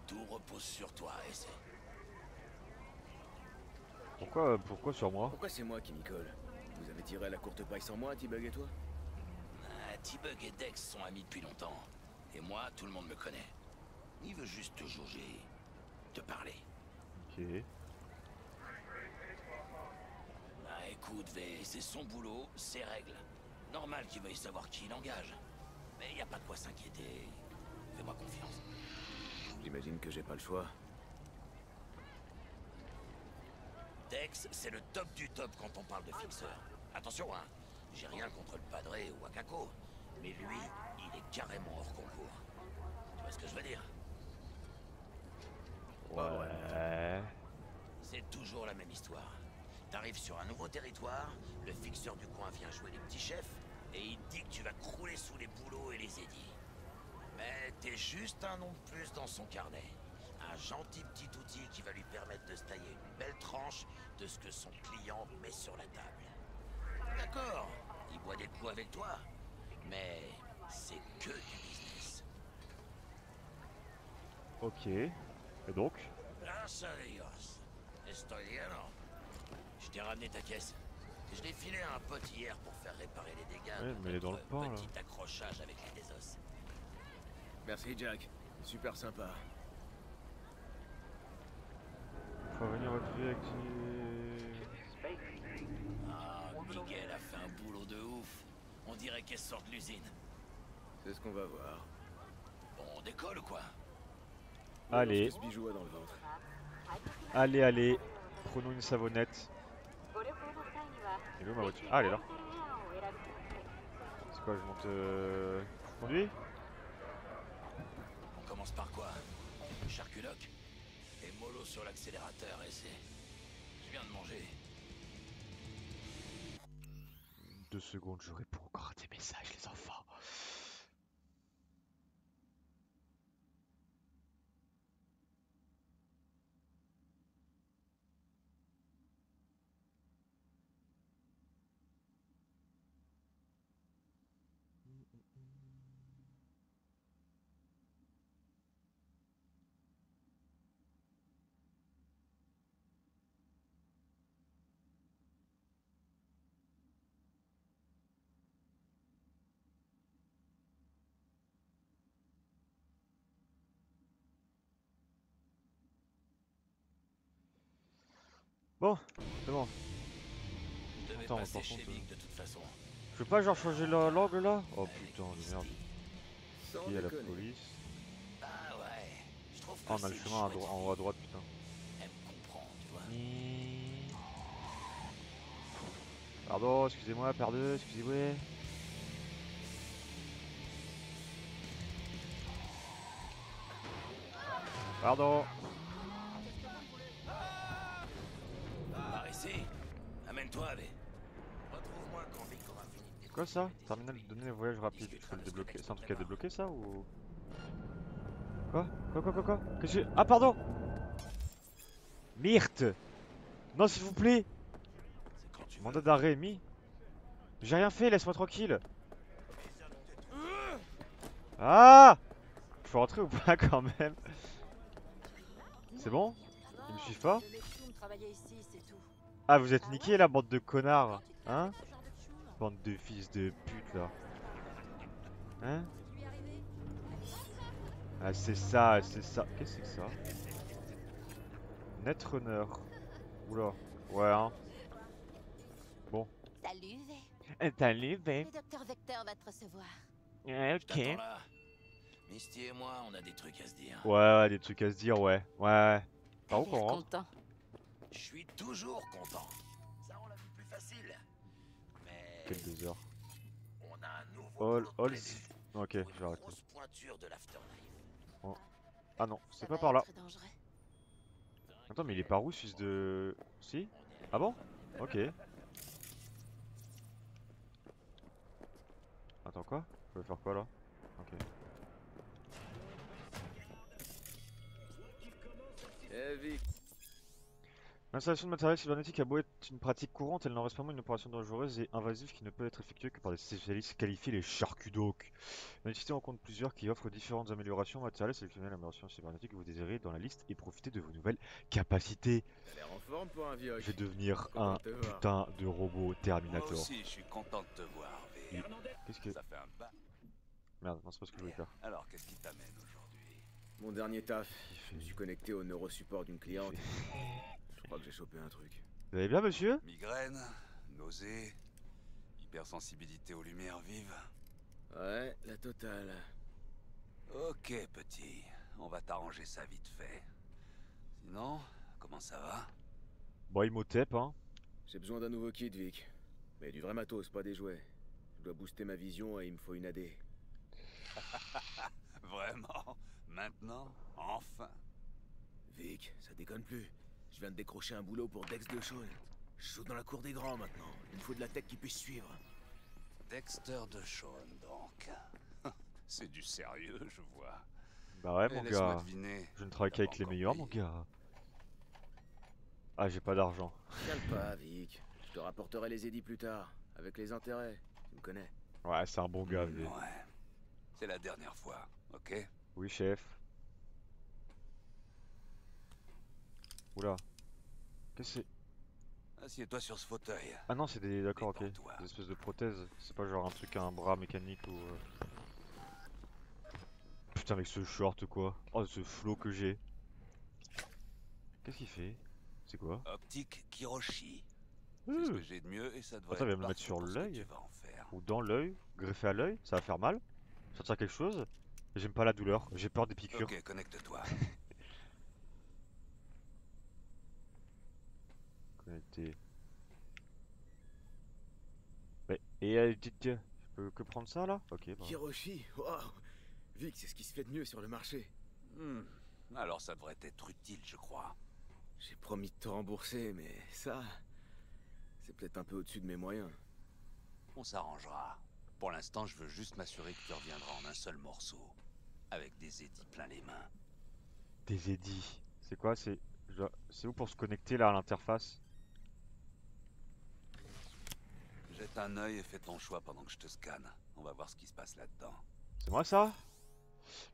tout repose sur toi, et c'est... Pourquoi sur moi? Pourquoi c'est moi qui m'y colle? Vous avez tiré à la courte paille sans moi, T-Bug et toi? T-Bug et Dex sont amis depuis longtemps. Et moi, tout le monde me connaît. Il veut juste te jauger, te parler. Ok. Écoute, V, c'est son boulot, ses règles. Normal qu'il veuille savoir qui il engage. Mais y a pas de quoi s'inquiéter. Fais-moi confiance. J'imagine que j'ai pas le choix. Dex, c'est le top du top quand on parle de fixeur. Attention, hein, j'ai rien contre le padré ou Wakako, mais lui, il est carrément hors concours. Tu vois ce que je veux dire? Ouais. C'est toujours la même histoire. T'arrives sur un nouveau territoire, le fixeur du coin vient jouer les petits chefs, et il te dit que tu vas crouler sous les boulots et les édits. Mais t'es juste un nom de plus dans son carnet. Un gentil petit outil qui va lui permettre de se tailler une belle tranche de ce que son client met sur la table. D'accord, il boit des coups avec toi, mais c'est que du business. Ok. Et donc? Gracias a Dios. Estoy lleno. Je t'ai ramené ta caisse. Je l'ai filé à un pote hier pour faire réparer les dégâts. Ouais, mais elle est dans le pain là. Petit accrochage avec les désos. Merci Jack, super sympa. Faut venir retrouver activer. Ah, Miguel a fait un boulot de ouf. On dirait qu'elle sort de l'usine. C'est ce qu'on va voir. Bon, on décolle ou quoi? Allez. Ce bijou a dans le ventre. Allez, allez. Prenons une savonnette. Elle est où ma voiture? Ah, elle est là. C'est quoi, je monte... Je conduis? On commence par quoi? Charculoc? Et mollo sur l'accélérateur et c'est... Je viens de manger. 2 secondes, je réponds encore à tes messages, les enfants. Bon, c'est bon. Je devais Attends, passer par chez contre, Vic de toute façon. Je peux pas genre changer la langue là? Oh putain de merde. Sans Qui est à la déconner. police? Ah ouais, je trouve que Ah, on a le c'est chemin à chouette en haut à droite, putain. Elle me comprend, tu vois. Pardon, excusez-moi, pardon, excusez-moi. Pardon. Par ici, amène-toi, allez. Retrouve-moi quand Vic aura fini de C'est quoi ça? Terminal de données voyage rapide. Il faut le débloquer. C'est un truc à débloquer ça ou... Quoi? Quoi? Qu'est-ce que... Ah pardon! Myrthe! Non s'il vous plaît! Mandat d'arrêt, mis. J'ai rien fait, laisse-moi tranquille. Ah! Faut rentrer ou pas quand même? C'est bon? Ils me suivent pas? Ah vous êtes niqués la bande de connards, hein? Bande de fils de pute là. Hein? Ah c'est ça, c'est ça. Qu'est-ce que c'est que ça? Netrunner. Oula. Ouais hein. Bon. Salut, V. Salut V. Le docteur Vector va te recevoir. Ok. T'attends là. Misty et moi, on a des trucs à se dire. Ouais, des trucs à se dire, ouais. Ouais. Par où qu'on rentre? Content. Je suis toujours content. Ça rend la vie plus facile. Mais... Quelle 2 heures? On a un nouveau boulot All... prévu. Ok, Pour je une vais arrêter. grosse pointure de l'Afterlife. Oh. Ah non, c'est Ça pas va par là. être dangereux. Attends, mais il est par où, fils de... Si? Ah bon? Ok. Attends, quoi? Je vais faire quoi là? Ok. Eh Vic, L'installation de matériel cybernétique a beau être une pratique courante, elle n'en reste pas moins une opération dangereuse et invasive qui ne peut être effectuée que par des spécialistes qualifiés, les charcudocs. L'entité en compte plusieurs qui offrent différentes améliorations matérielles. Sélectionnez l'amélioration cybernétique que vous désirez dans la liste et profitez de vos nouvelles capacités. t'as l'air en forme pour un vieux. Je vais devenir Content un de te voir. putain de robot Moi Terminator. aussi, je suis content de te voir, V. Qu'est-ce que... Ça fait un bas. Merde, non c'est pas ce que je voulais faire. Alors, qu'est-ce qui t'amène aujourd'hui? Mon dernier taf, je me suis connecté au neurosupport d'une cliente. Je crois que j'ai chopé un truc. Vous allez bien monsieur? Migraine, nausée, hypersensibilité aux lumières vives. Ouais, la totale. Ok, petit, on va t'arranger ça vite fait. Sinon, comment ça va? Bon, Imhotep, hein. J'ai besoin d'un nouveau kit, Vic. Mais du vrai matos, pas des jouets. Je dois booster ma vision et il me faut une AD. Vraiment? Maintenant? Enfin? Vic, ça déconne plus. Je viens de décrocher un boulot pour Dex de Shawn. Je joue dans la cour des grands maintenant. Il me faut de la tech qui puisse suivre. Dexter de Shawn, donc. C'est du sérieux, je vois. Bah ouais, Mais mon laisse-moi gars. deviner, Je ne travaille t'as qu'avec pas les encore meilleurs, payé. mon gars. Ah, j'ai pas d'argent. Chiale pas, Vic. Je te rapporterai les édits plus tard, avec les intérêts. Tu me connais. Ouais, c'est un bon gars, V. Ouais. C'est la dernière fois, ok? Oui, chef. Oula. Qu'est-ce que c'est? Assieds-toi sur ce fauteuil. Ah non, c'est des... D'accord, ok. Détends-toi. Des espèces de prothèses. C'est pas genre un truc, un bras mécanique ou... Putain, avec ce short, quoi. Oh, ce flow que j'ai. Qu'est-ce qu'il fait? C'est quoi? Optique Kiroshi. C'est ce que j'ai de mieux et ça devrait Attends, il va être me le mettre parfait sur pour ce que tu l'œil? vas en faire. Ou dans l'œil? Greffé à l'œil? Ça va faire mal? Sortir quelque chose? J'aime pas la douleur. J'ai peur des piqûres. Ok, connecte-toi. Connecté. Mais, et je peux que prendre ça là? Ok, bah. Kiroshi, waouh. Vic, c'est ce qui se fait de mieux sur le marché. Alors ça devrait être utile, je crois. J'ai promis de te rembourser, mais ça... c'est peut-être un peu au-dessus de mes moyens. On s'arrangera. Pour l'instant, je veux juste m'assurer que tu reviendras en un seul morceau. Avec des édits plein les mains. Des édits. C'est quoi? C'est où pour se connecter là à l'interface? Jette un œil et fais ton choix pendant que je te scanne. On va voir ce qui se passe là-dedans. C'est moi ça?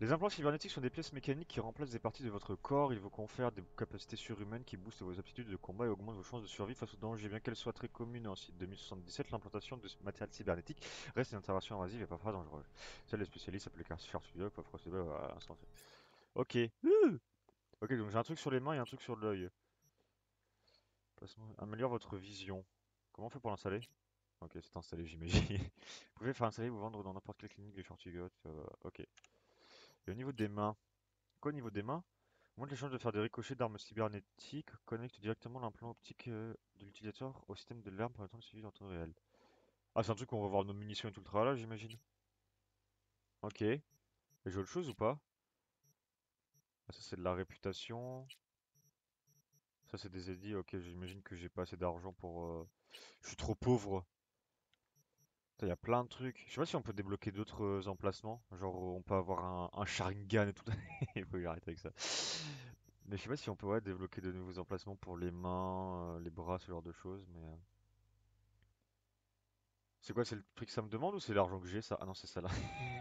Les implants cybernétiques sont des pièces mécaniques qui remplacent des parties de votre corps. Ils vous confèrent des capacités surhumaines qui boostent vos aptitudes de combat et augmentent vos chances de survie face aux dangers. Bien qu'elle soit très commune en 2077, l'implantation de ce matériel cybernétique reste une intervention invasive et parfois dangereuse. Seuls les spécialistes appelés cardiologues peuvent procéder à l'instant. Ok. Ok, donc j'ai un truc sur les mains et un truc sur l'œil. Améliore votre vision. Comment on fait pour l'installer? Ok, c'est installé, j'imagine. Vous pouvez faire installer ou vendre dans n'importe quelle clinique de Shortigot. Ok. Et au niveau des mains. Quoi au niveau des mains? Montre les chances de faire des ricochets d'armes cybernétiques. Connecte directement l'implant optique de l'utilisateur au système de l'arme permettant le suivi en temps réel. Ah, c'est un truc où on va voir nos munitions et tout le tralala, j'imagine. Ok. Et j'ai autre chose ou pas? Ah, ça c'est de la réputation. Ça c'est des édits. Ok, j'imagine que j'ai pas assez d'argent pour... Je suis trop pauvre. Il y a plein de trucs. Je sais pas si on peut débloquer d'autres emplacements. Genre on peut avoir un Sharingan et tout. Il faut que j'arrête avec ça. Mais je sais pas si on peut ouais, débloquer de nouveaux emplacements pour les mains, les bras, ce genre de choses. Mais c'est quoi? C'est le prix que ça me demande ou c'est l'argent que j'ai ça? Ah non, c'est ça là.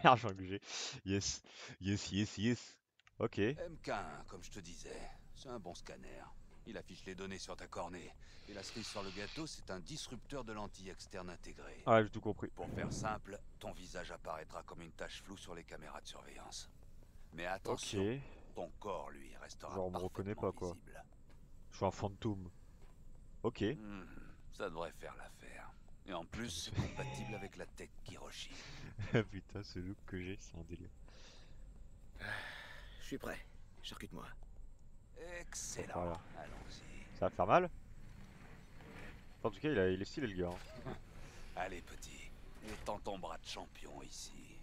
L'argent que j'ai. Yes. Yes, yes, yes. Ok. MK1, comme je te disais, c'est un bon scanner. Il affiche les données sur ta cornée. Et la cerise sur le gâteau, c'est un disrupteur de lentille externe intégré. Ah, j'ai tout compris. Pour faire simple, ton visage apparaîtra comme une tache floue sur les caméras de surveillance. Mais attention, Ok. ton corps, lui, restera Genre on me reconnaît parfaitement pas quoi. visible. Je suis un fantôme. Ok. Ça devrait faire l'affaire. Et en plus, c'est compatible avec la tech Kiroshi. Putain, ce look que j'ai, c'est un délire. Je suis prêt. Charcute-moi. Excellent. Voilà. Allons-y. Ça va faire mal? En tout cas, il est stylé le gars. Hein. Allez, petit. Étends ton bras de champion ici.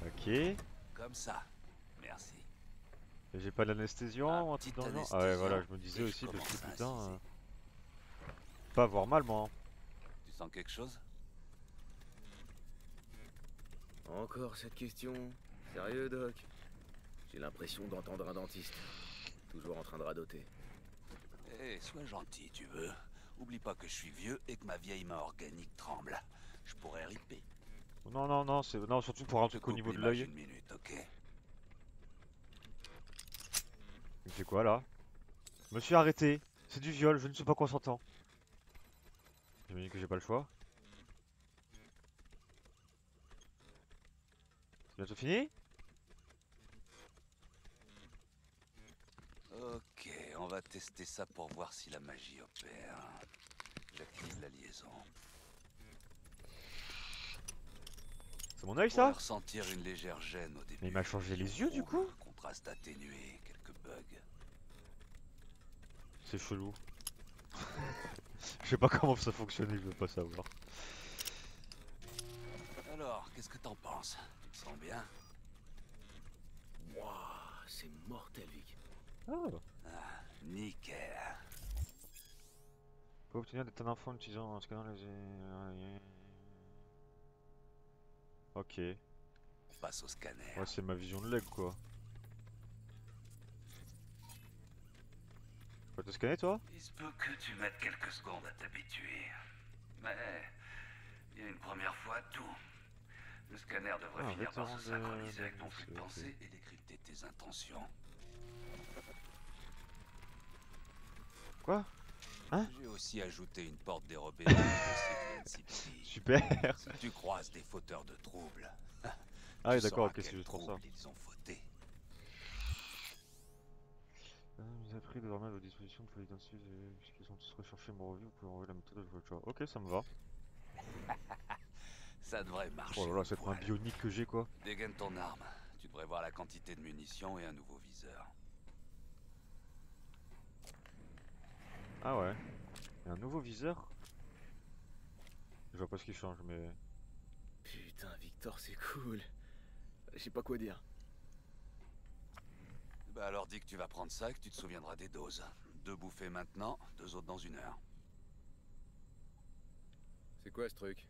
Ok. Et Comme ça. Merci. j'ai pas d'anesthésiant ou un truc dans le genre? Ah ouais, voilà, je me disais aussi parce que putain. Pas avoir mal, moi. Hein. Tu sens quelque chose? Encore cette question? Sérieux, Doc? J'ai l'impression d'entendre un dentiste. Toujours en train de radoter. Eh, sois gentil, tu veux. Oublie pas que je suis vieux et que ma vieille main organique tremble. Je pourrais riper. Non, non, non, c'est non, surtout pour un truc au niveau de l'œil. Une minute, ok? Il fait quoi là? Je me suis arrêté. C'est du viol, je ne suis pas consentant. J'imagine que j'ai pas le choix. C'est bientôt fini? Ok, on va tester ça pour voir si la magie opère. J'active la liaison. C'est mon œil On ça? va ressentir une légère gêne au début. Mais il m'a changé les yeux du coup? Contraste atténué, quelques bugs. C'est chelou. Je sais pas comment ça fonctionne, je veux pas savoir. Alors, qu'est-ce que t'en penses? Tu te sens bien? Wouah, c'est mortel, Vic. Oh. Ah, nickel. Faut obtenir des tas d'infos en utilisant un scanner laser. Ok. On passe au scanner. Ouais, c'est ma vision de l'aigle quoi. Faut te scanner toi? Il se peut que tu mettes quelques secondes à t'habituer. Mais il y a une première fois tout. Le scanner devrait finir par se synchroniser avec ton flux de pensée et décrypter tes intentions. Quoi? Hein? J'ai aussi ajouté une porte dérobée dans le dossier de NCPD. Super. Si tu croises des fauteurs de troubles. Ah oui d'accord, ok, c'est juste pour ça. Ils ont fauté. Vous avez pris désormais à vos dispositions pour l'identifier puisqu'ils sont tous recherchés mon revue, vous pouvez envoyer la méthode de votre choix. Ok, ça me va. Ça devrait marcher. Oh là là, cette main bionique que j'ai quoi. Dégaine ton arme. Tu devrais voir la quantité de munitions et un nouveau viseur. Ah ouais. Et un nouveau viseur? Je vois pas ce qui change mais... Putain, Victor, c'est cool. Je sais pas quoi dire. Bah alors dis que tu vas prendre ça et que tu te souviendras des doses. 2 bouffées maintenant, 2 autres dans 1 heure. C'est quoi ce truc?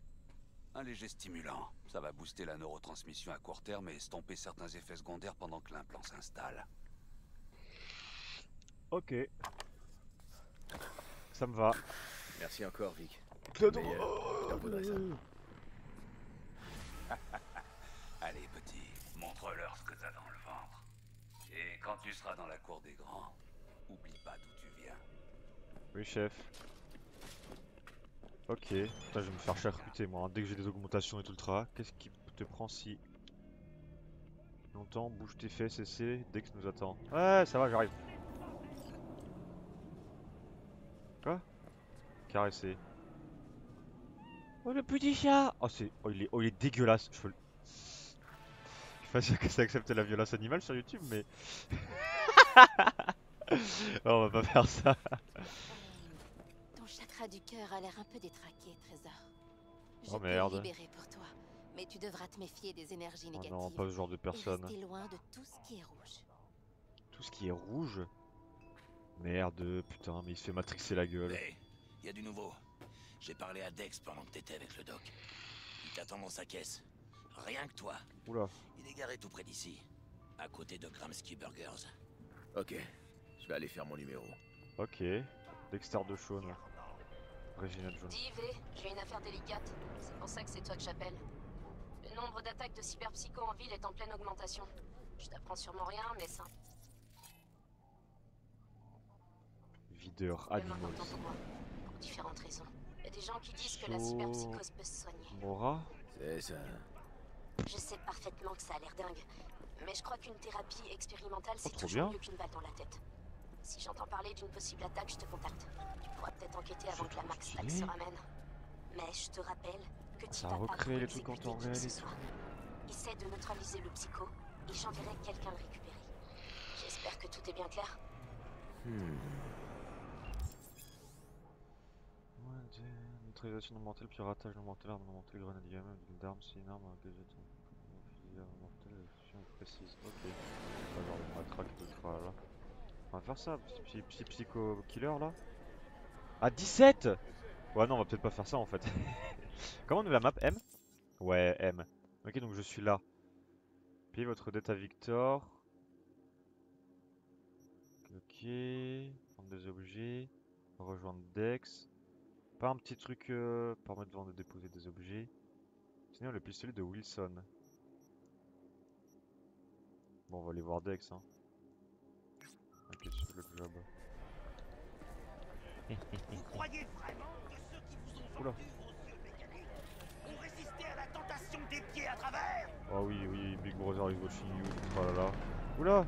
Un léger stimulant. Ça va booster la neurotransmission à court terme et estomper certains effets secondaires pendant que l'implant s'installe. Ok. Ça me va. Merci encore, Vic. Claude. Mais, je t'imposerai ça. Allez petit, montre-leur ce que t'as dans le ventre. Et quand tu seras dans la cour des grands, oublie pas d'où tu viens. Oui chef. Ok. Putain, je vais me faire charcuter moi, hein. Dès que j'ai des augmentations et tout le tra. Qu'est-ce qui te prend si longtemps? Bouge tes fesses, essaie. Dex nous attend. Ouais, ça va, j'arrive. Quoi? Caresser. Oh le petit chat! Oh c'est. Oh il est dégueulasse. Je peux le. Je suis pas sûr que ça accepte la violence animale sur YouTube mais. Oh, on va pas faire ça. Ton chakra du cœur a l'air un peu détraqué, Trésor. Je Oh peux merde. le libérer pour toi, mais tu devras te méfier des énergies Oh négatives. non, pas ce genre de personne. Et rester loin de tout ce qui est rouge. Tout ce qui est rouge? Merde, putain, mais il se fait matrixer la gueule. Hey, y a du nouveau. J'ai parlé à Dex pendant que t'étais avec le doc. Il t'attend dans sa caisse. Rien que toi. Oula. Il est garé tout près d'ici, à côté de Gramsci Burgers. Ok, je vais aller faire mon numéro. Ok. Dexter de Shaun. Regina Jones. Dis Yves, j'ai une affaire délicate. C'est pour ça que c'est toi que j'appelle. Le nombre d'attaques de cyberpsycho en ville est en pleine augmentation. Je t'apprends sûrement rien, mais ça... Videur C'est Animals. important pour moi, pour différentes raisons. Il y a des gens qui disent que la cyberpsychose peut se soigner. Mora? C'est ça. Je sais parfaitement que ça a l'air dingue, mais je crois qu'une thérapie expérimentale c'est trop toujours bien. mieux qu'une balle dans la tête. Si j'entends parler d'une possible attaque, je te contacte. Tu pourras peut-être enquêter avant que la Max Stack se ramène. Mais je te rappelle que tu Ça vas a pas recréé les trucs en exécuter temps qui que réel ce et soit. Essaie de neutraliser le psycho et j'enverrai quelqu'un le récupérer. J'espère que tout est bien clair. Neutralisation non mortelle, piratage non mortel, arme non mortelle, grenade gamme, ville d'armes, c'est une arme, un gadget, fusil mortel, exécution précise. Ok. Pas genre de matraque de tralala. On va faire ça, psycho killer là. Ah 17! Ouais non on va peut-être pas faire ça en fait. Comment on ouvre la map? M? Ouais M. Ok donc je suis là. Payez votre dette à Victor. Ok. Prendre des objets. Rejoindre Dex. Pas un petit truc permettre de déposer des objets. Sinon le pistolet de Wilson. Bon on va aller voir Dex hein. Ok sur le job. Vous croyez vraiment que ceux qui vous ont Oula. vendu vos yeux mécaniques ont résisté à la tentation des pieds à travers? Oh oui oui Big Brother is watching you. Oh là là. Oula.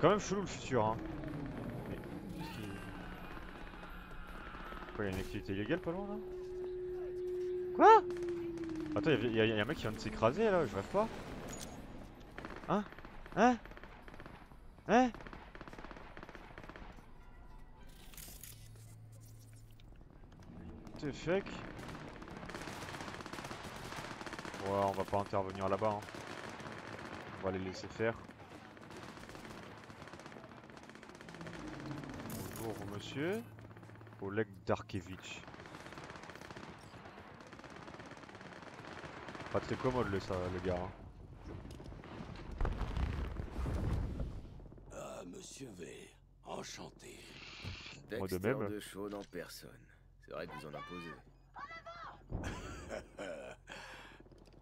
C'est quand même chelou le futur, hein. Mais... Quoi, y'a une activité illégale pas loin là? Quoi? Attends, y'a un mec qui vient de s'écraser là, je rêve pas? Hein? Hein? Hein? What the fuck? Ouais, on va pas intervenir là-bas, hein. On va les laisser faire. Bonjour monsieur. Oleg Darkevich. Pas très commode le gars. Hein. Ah, monsieur V, enchanté. Moi de même. De chaude en personne. C'est vrai que vous en imposez.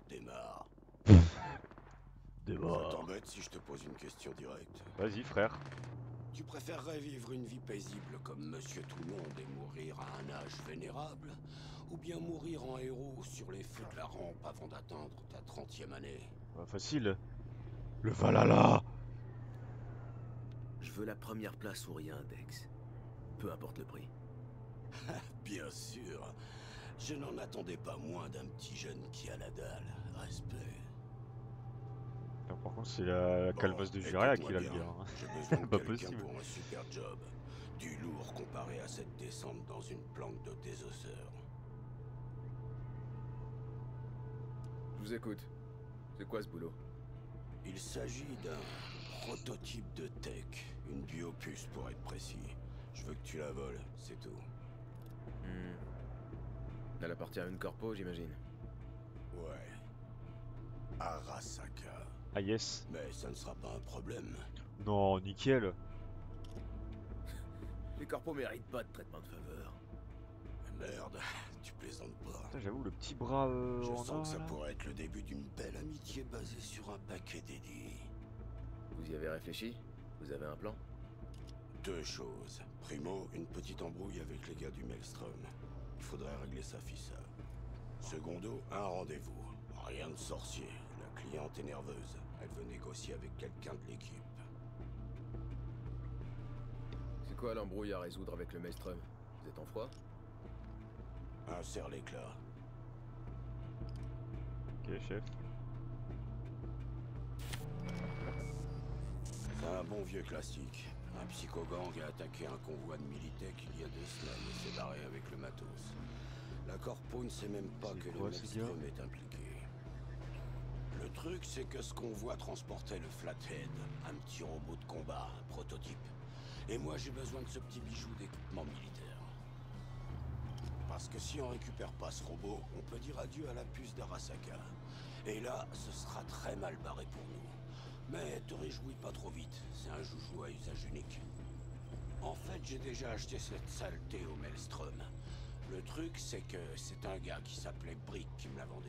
Démarre. Démarre. Ça t'embête si je te pose une question directe? Vas-y frère. Tu préférerais vivre une vie paisible comme monsieur tout le monde et mourir à un âge vénérable, ou bien mourir en héros sur les feux de la rampe avant d'atteindre ta 30e année? Facile. Le Valhalla. Je veux la première place ou rien, Dex. Peu importe le prix. Bien sûr. Je n'en attendais pas moins d'un petit jeune qui a la dalle. Respect. Par contre, c'est la calvasse de Juria qui a le gars. Hein. J'ai besoin de Pas quelqu'un possible. pour un super job. Du lourd comparé à cette descente dans une planque de désosseur. Je vous écoute. C'est quoi ce boulot? Il s'agit d'un prototype de tech. Une biopuce pour être précis. Je veux que tu la voles, c'est tout. Elle appartient à une corpo, j'imagine. Ouais. Arasaka. Ah yes. Mais ça ne sera pas un problème. Non, nickel. Les corpos méritent pas de traitement de faveur. Merde, tu plaisantes pas. J'avoue, le petit bras Je en sens or, que ça là. pourrait être le début d'une belle amitié basée sur un paquet d'édits. Vous y avez réfléchi? Vous avez un plan? Deux choses. Primo, une petite embrouille avec les gars du Maelstrom. Il faudrait régler ça, fissa. Secondo, un rendez-vous. Rien de sorcier. La cliente est nerveuse. Elle veut négocier avec quelqu'un de l'équipe. C'est quoi l'embrouille à résoudre avec le Maelstrom? Vous êtes en froid? Insère l'éclat. Ok, chef. C'est un bon vieux classique. Un psychogang a attaqué un convoi de Militech il y a 2 semaines et s'est barré avec le matos. La corpo ne sait même pas que le Maelstrom est impliqué. Le truc, c'est que ce convoi transportait le Flathead, un petit robot de combat, un prototype. Et moi, j'ai besoin de ce petit bijou d'équipement militaire. Parce que si on récupère pas ce robot, on peut dire adieu à la puce d'Arasaka. Et là, ce sera très mal barré pour nous. Mais te réjouis pas trop vite, c'est un joujou à usage unique. En fait, j'ai déjà acheté cette saleté au Maelstrom. Le truc, c'est que c'est un gars qui s'appelait Brick qui me l'a vendu.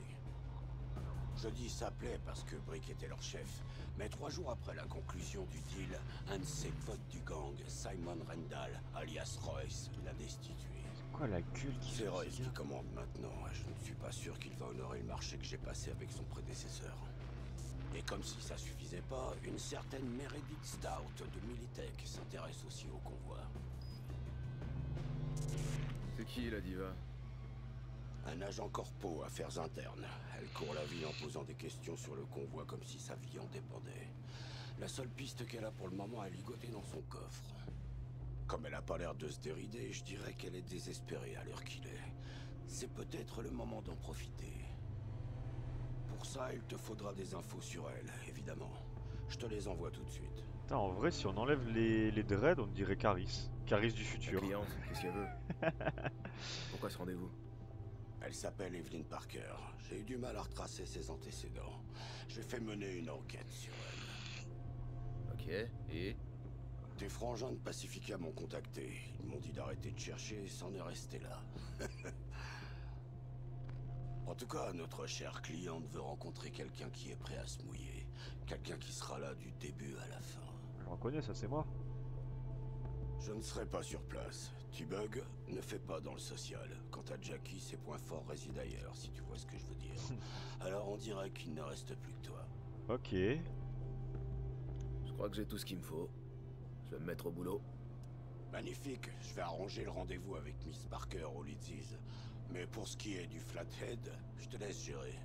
Je dis s'appelait parce que Brick était leur chef. Mais 3 jours après la conclusion du deal, un de ses potes du gang, Simon Rendall, alias Royce, l'a destitué. Quoi la gueule qui C'est Royce qui commande maintenant. Je ne suis pas sûr qu'il va honorer le marché que j'ai passé avec son prédécesseur. Et comme si ça suffisait pas, une certaine Meredith Stout de Militech s'intéresse aussi au convoi. C'est qui la diva? Un agent corpo, affaires internes. Elle court la ville en posant des questions sur le convoi comme si sa vie en dépendait. La seule piste qu'elle a pour le moment est ligotée dans son coffre. Comme elle a pas l'air de se dérider, je dirais qu'elle est désespérée à l'heure qu'il est. C'est peut-être le moment d'en profiter. Pour ça, il te faudra des infos sur elle, évidemment. Je te les envoie tout de suite. Putain, en vrai, si on enlève les dreads, on dirait Caris. Caris du futur. La cliente, qu'est-ce qu'elle veut? Pourquoi ce rendez-vous? Elle s'appelle Evelyn Parker. J'ai eu du mal à retracer ses antécédents. J'ai fait mener une enquête sur elle. Ok, et? Tes frangins de Pacifica m'ont contacté. Ils m'ont dit d'arrêter de chercher et s'en est resté là. En tout cas, notre chère cliente veut rencontrer quelqu'un qui est prêt à se mouiller. Quelqu'un qui sera là du début à la fin. Je reconnais, ça c'est moi. Je ne serai pas sur place. T-Bug ne fait pas dans le social. Quant à Jackie, ses points forts résident ailleurs, si tu vois ce que je veux dire. Alors on dirait qu'il ne reste plus que toi. Ok. Je crois que j'ai tout ce qu'il me faut. Je vais me mettre au boulot. Magnifique, je vais arranger le rendez-vous avec Miss Parker au Lidzi's. Mais pour ce qui est du Flathead, je te laisse gérer.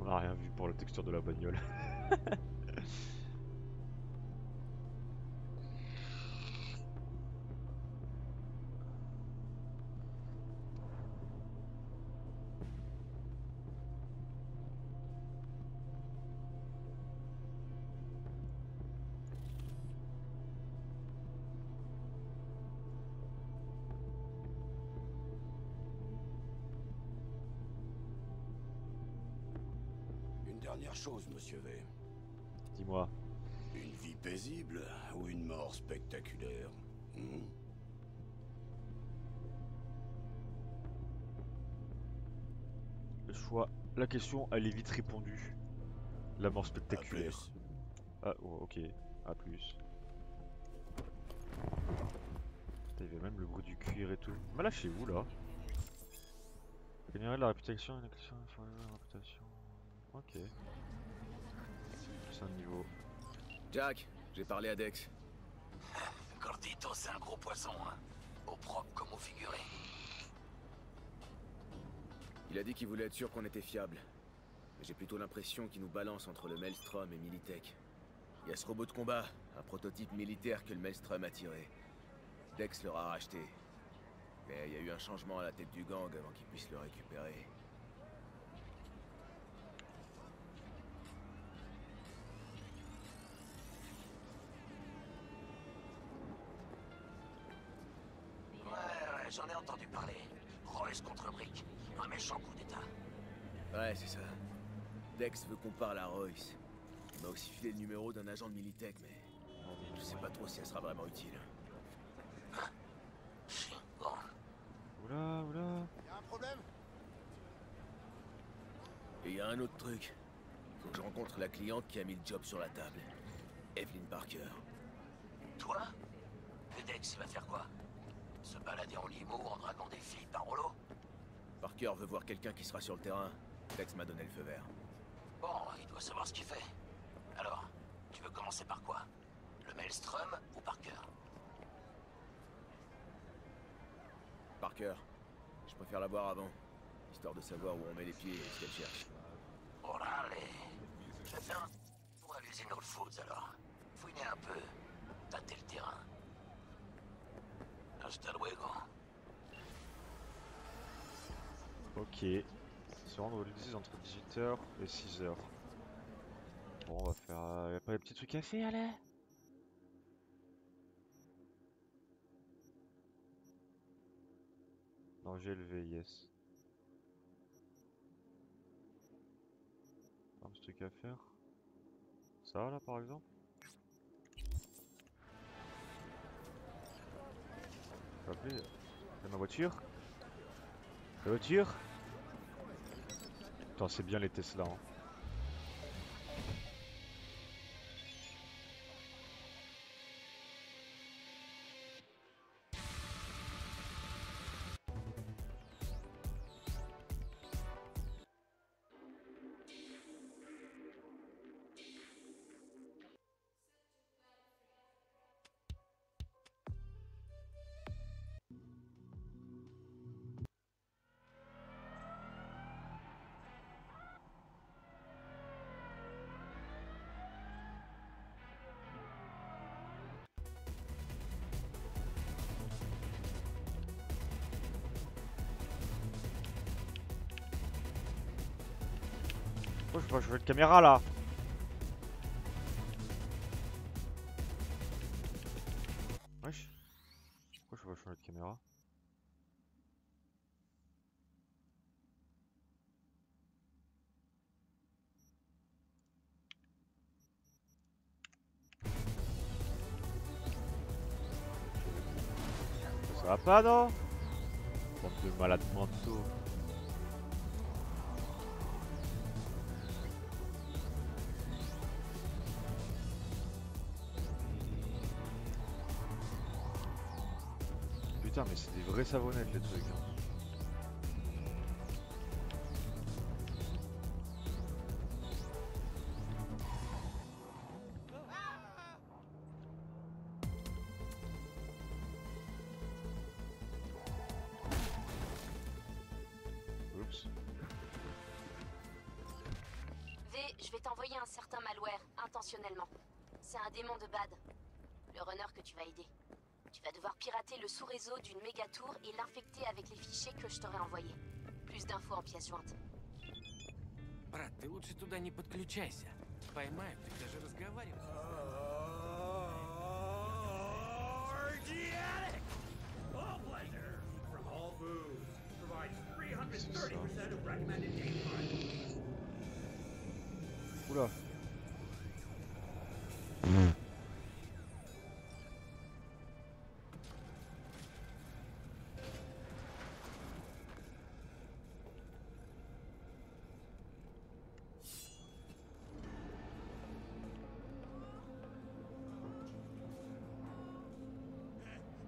On n'a rien vu pour la texture de la bagnole. Une dernière chose, monsieur V. Dis-moi. Une vie paisible ou une mort spectaculaire? Le choix. La question, elle est vite répondue. La mort spectaculaire. Ah, oh, ok. A plus. Putain, il y avait même le bruit du cuir et tout. Mais là, chez vous, là. Gagnerait de la réputation, une action, la réputation. Ok. C'est un niveau. Jack, j'ai parlé à Dex. Gordito, c'est un gros poisson, hein. Au propre comme au figuré. Il a dit qu'il voulait être sûr qu'on était fiable. Mais j'ai plutôt l'impression qu'il nous balance entre le Maelstrom et Militech. Il y a ce robot de combat, un prototype militaire que le Maelstrom a tiré. Dex l'aura racheté. Mais il y a eu un changement à la tête du gang avant qu'il puisse le récupérer. Ouais, j'en ai entendu parler. Royce contre Brick. Un méchant coup d'état. Ouais, c'est ça. Dex veut qu'on parle à Royce. Il m'a aussi filé le numéro d'un agent de Militech, mais je sais pas trop si elle sera vraiment utile. Oula, oula. Y'a un problème? Et il y a un autre truc. Faut que je rencontre la cliente qui a mis le job sur la table. Evelyn Parker. Toi? Et Dex, il va faire quoi? Se balader en limo ou en draguant des filles par rouleau? Parker veut voir quelqu'un qui sera sur le terrain. Dex m'a donné le feu vert. Bon, il doit savoir ce qu'il fait. Alors, tu veux commencer par quoi? Le Maelstrom ou Parker? Parker. Je préfère la voir avant. Histoire de savoir où on met les pieds et ce qu'elle cherche. Oh là, je vais faire un tour à l'usine All Foods alors. Fouiner un peu, tâter le terrain. Hasta luego. Ok. Se rendre au Lidzi's entre 18h et 6h. Bon, on va faire. Y'a pas des petits trucs à faire là? Danger élevé, yes. Un petit truc à faire. Ça là par exemple? Faut appeler. C'est ma voiture? La voiture? Putain, c'est bien les Tesla. Hein. Pourquoi je veux de caméra là? Wesh. Pourquoi je veux changer de caméra? Ça va pas non? Bande de malades mentaux. Putain, mais c'est des vraies savonnettes les trucs. Hein. Je vais t'envoyer un certain malware, intentionnellement. C'est un démon de Bad, le runner que tu vas aider. Tu vas devoir pirater le sous-réseau d'une méga tour et l'infecter avec les fichiers que je t'aurai envoyés. Plus d'infos en pièces jointes. Брат, ты лучше туда не подключайся. Поймают, ты даже разговаривать. All pleasure from All Foods provides 330% of recommended game time. Oula.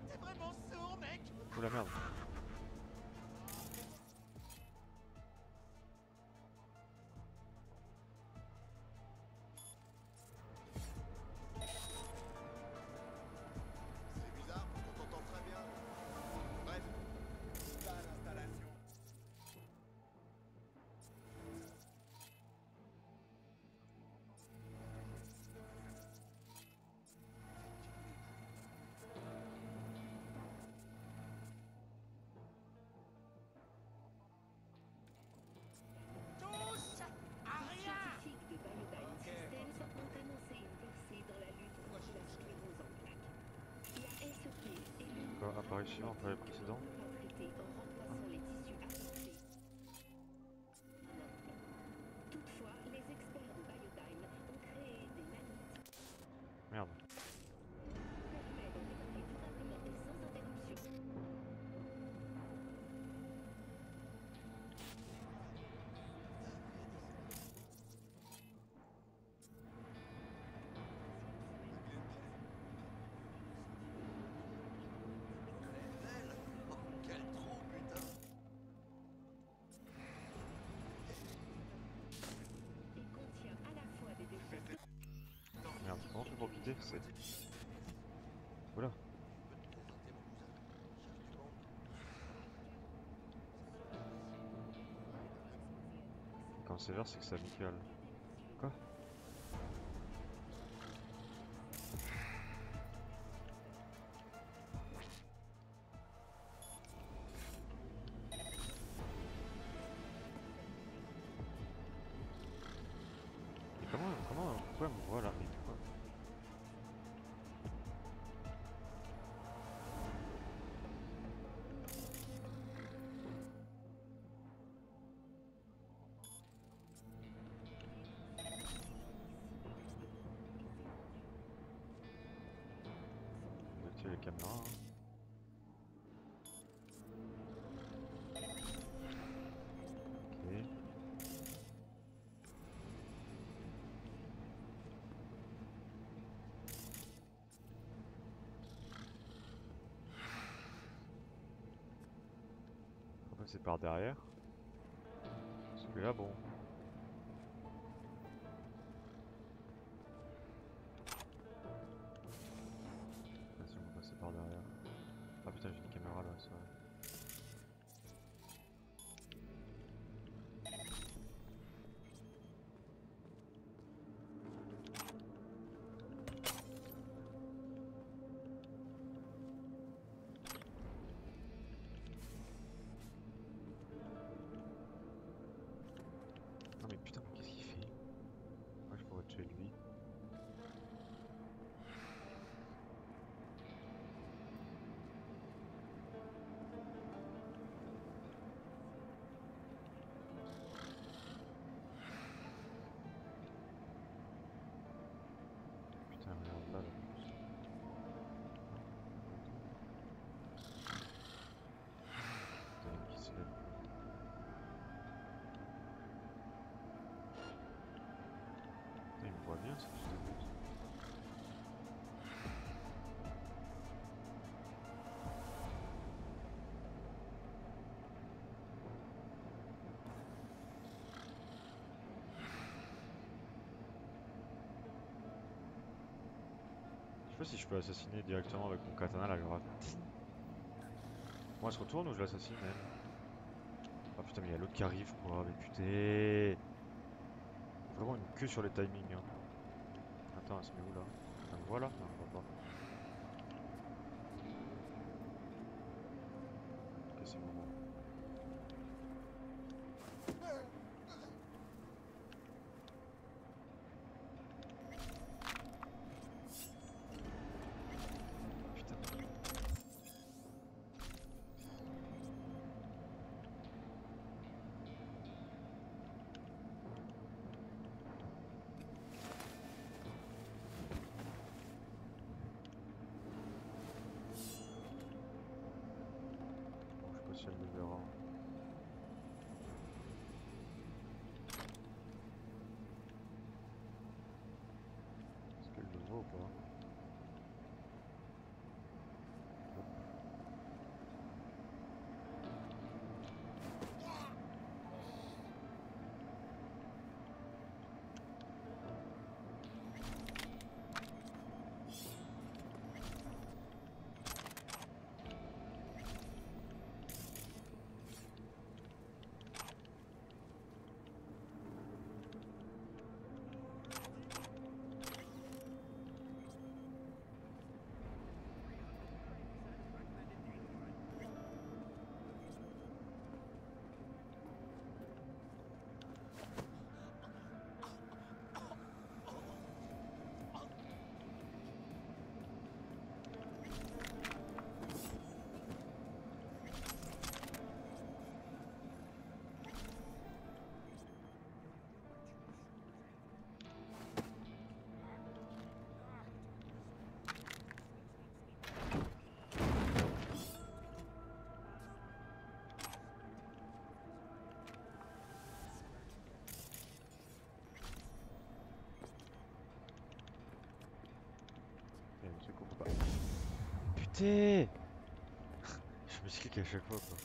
T'es vraiment sourd, mec? Oh la merde. Apparition après le précédent. Toutefois, les experts de Biodyne ont créé des nanites. Merde. Permet de démarrer durablement et sans interruption. Merde, comment on fait pour quitter? C'est... Voilà. Quand c'est vert, c'est que c'est amical. Quoi? Pourquoi me voilà? Mais pourquoi? On va activer les caméras. Hein. Ok. C'est par derrière. Celui-là, bon. Vas-y, on va passer par derrière. Ah putain, j'ai une caméra là, ça. Bien, ça, je débute. pas si je peux assassiner directement avec mon katana la gratte. Bon, elle se retourne ou je l'assassine elle? Ah putain, mais il y a l'autre qui arrive quoi, mais putain! Vraiment une queue sur les timings. Hein. Attends, elle se met où là? Elle me voit là? Non, elle me voit pas. Ok, c'est le moment. Si elle le verra. Est-ce qu'elle le voit ou pas? Il y a un truc qu'on peut pas. Putain! Je me clique à chaque fois quoi.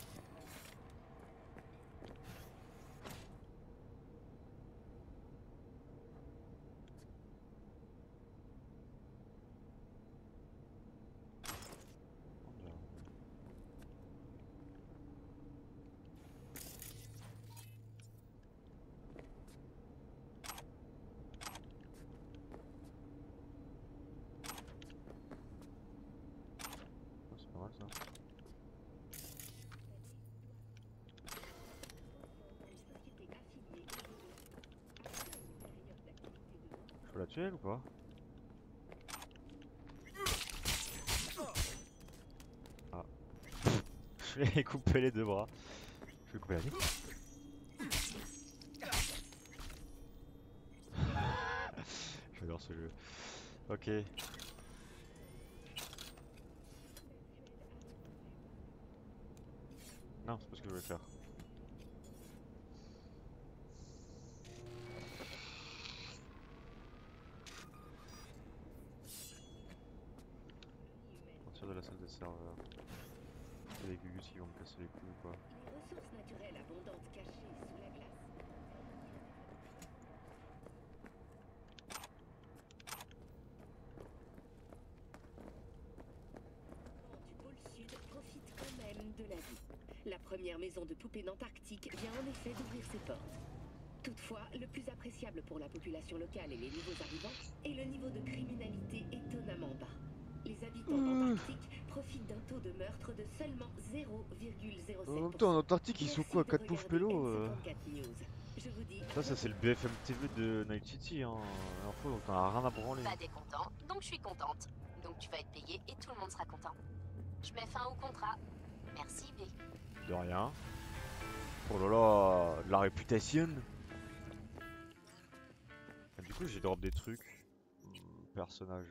C'est pas mal ça. Je peux la tuer elle ou pas? Ah. Je vais couper les deux bras. Je vais couper la nuque. J'adore ce jeu. Ok. Non, c'est pas ce que je voulais faire. Sortir de la salle des serveurs. Il y a des gugus qui vont me casser les couilles ou quoi? Les ressources naturelles abondantes cachées sous la glace. Du pôle sud profite quand même de la vie. La première maison de poupées d'Antarctique vient en effet d'ouvrir ses portes. Toutefois, le plus appréciable pour la population locale et les nouveaux arrivants est le niveau de criminalité étonnamment bas. Les habitants d'Antarctique profitent d'un taux de meurtre de seulement 0,07%. En même temps, en Antarctique, ils sont quoi? 4 pauvres pélos Ça c'est le BFM TV de Night City, hein. L'info, donc t'en as rien à branler. Bah t'es content, donc je suis contente. Donc tu vas être payé et tout le monde sera content. Je mets fin au contrat. Merci V. De rien. Oh là là, de la réputation. Et du coup j'ai drop des trucs. Personnage.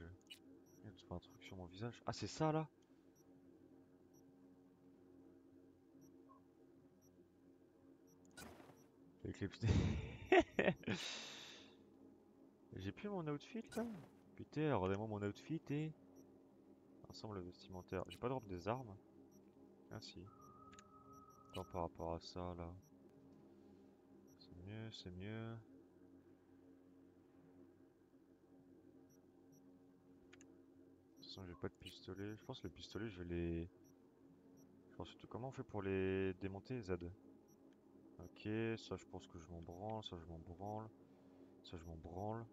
Il y a un truc sur mon visage. Ah c'est ça là? Avec les putains. J'ai plus mon outfit là? Putain, regardez-moi mon outfit et... Ensemble vestimentaire. J'ai pas drop des armes? Ah si. Attends, par rapport à ça là. C'est mieux, c'est mieux. façon, j'ai pas de pistolet. Je pense que les pistolets, je vais les... Ensuite, comment on fait pour les démonter, Z? Ok, ça je pense que je m'en branle, ça je m'en branle, ça je m'en branle.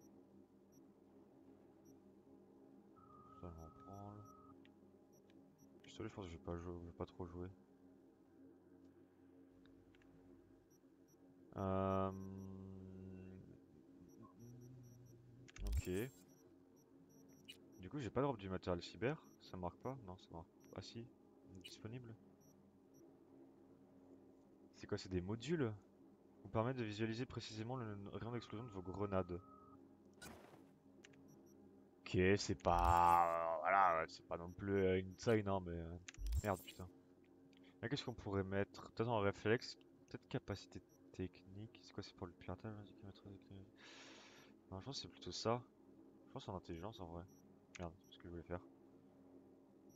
Ça je m'en branle. Pistolet, je pense que je vais pas jouer, je vais pas trop jouer. Ok. Du coup, j'ai pas de drop du matériel cyber, ça marque pas? Non, ça marque pas. Ah si, disponible. C'est quoi, c'est des modules? Vous permettent de visualiser précisément le rayon d'explosion de vos grenades. Ok, c'est pas... voilà, c'est pas non plus insane, hein, mais... merde, putain. Là, qu'est-ce qu'on pourrait mettre? Peut-être en réflexe, peut-être capacité technique. C'est quoi, c'est pour le piratage? Non, je pense que c'est plutôt ça. Je pense en intelligence, en vrai. Merde, c'est ce que je voulais faire.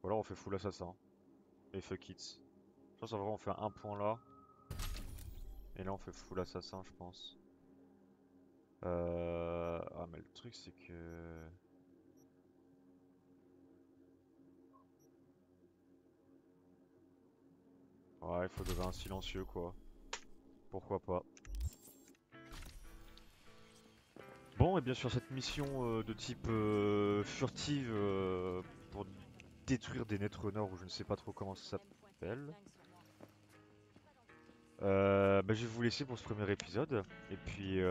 Ou alors on fait full assassin. Et fuck it. Je pense en vrai on fait un point là. Et là on fait full assassin, je pense. Ah mais le truc c'est que... Ouais, il faudrait un silencieux quoi. Pourquoi pas. Bon, et bien sûr cette mission de type furtive pour détruire des Netrunners ou je ne sais pas trop comment ça s'appelle. Bah, je vais vous laisser pour ce premier épisode. Et puis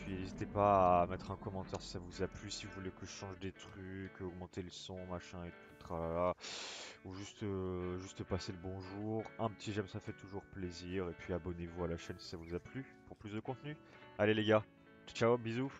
n'hésitez pas à mettre un commentaire si ça vous a plu, si vous voulez que je change des trucs, augmenter le son, machin et tout, tralala. Ou juste passer le bonjour. Un petit j'aime, ça fait toujours plaisir. Et puis abonnez-vous à la chaîne si ça vous a plu pour plus de contenu. Allez les gars, ciao, bisous.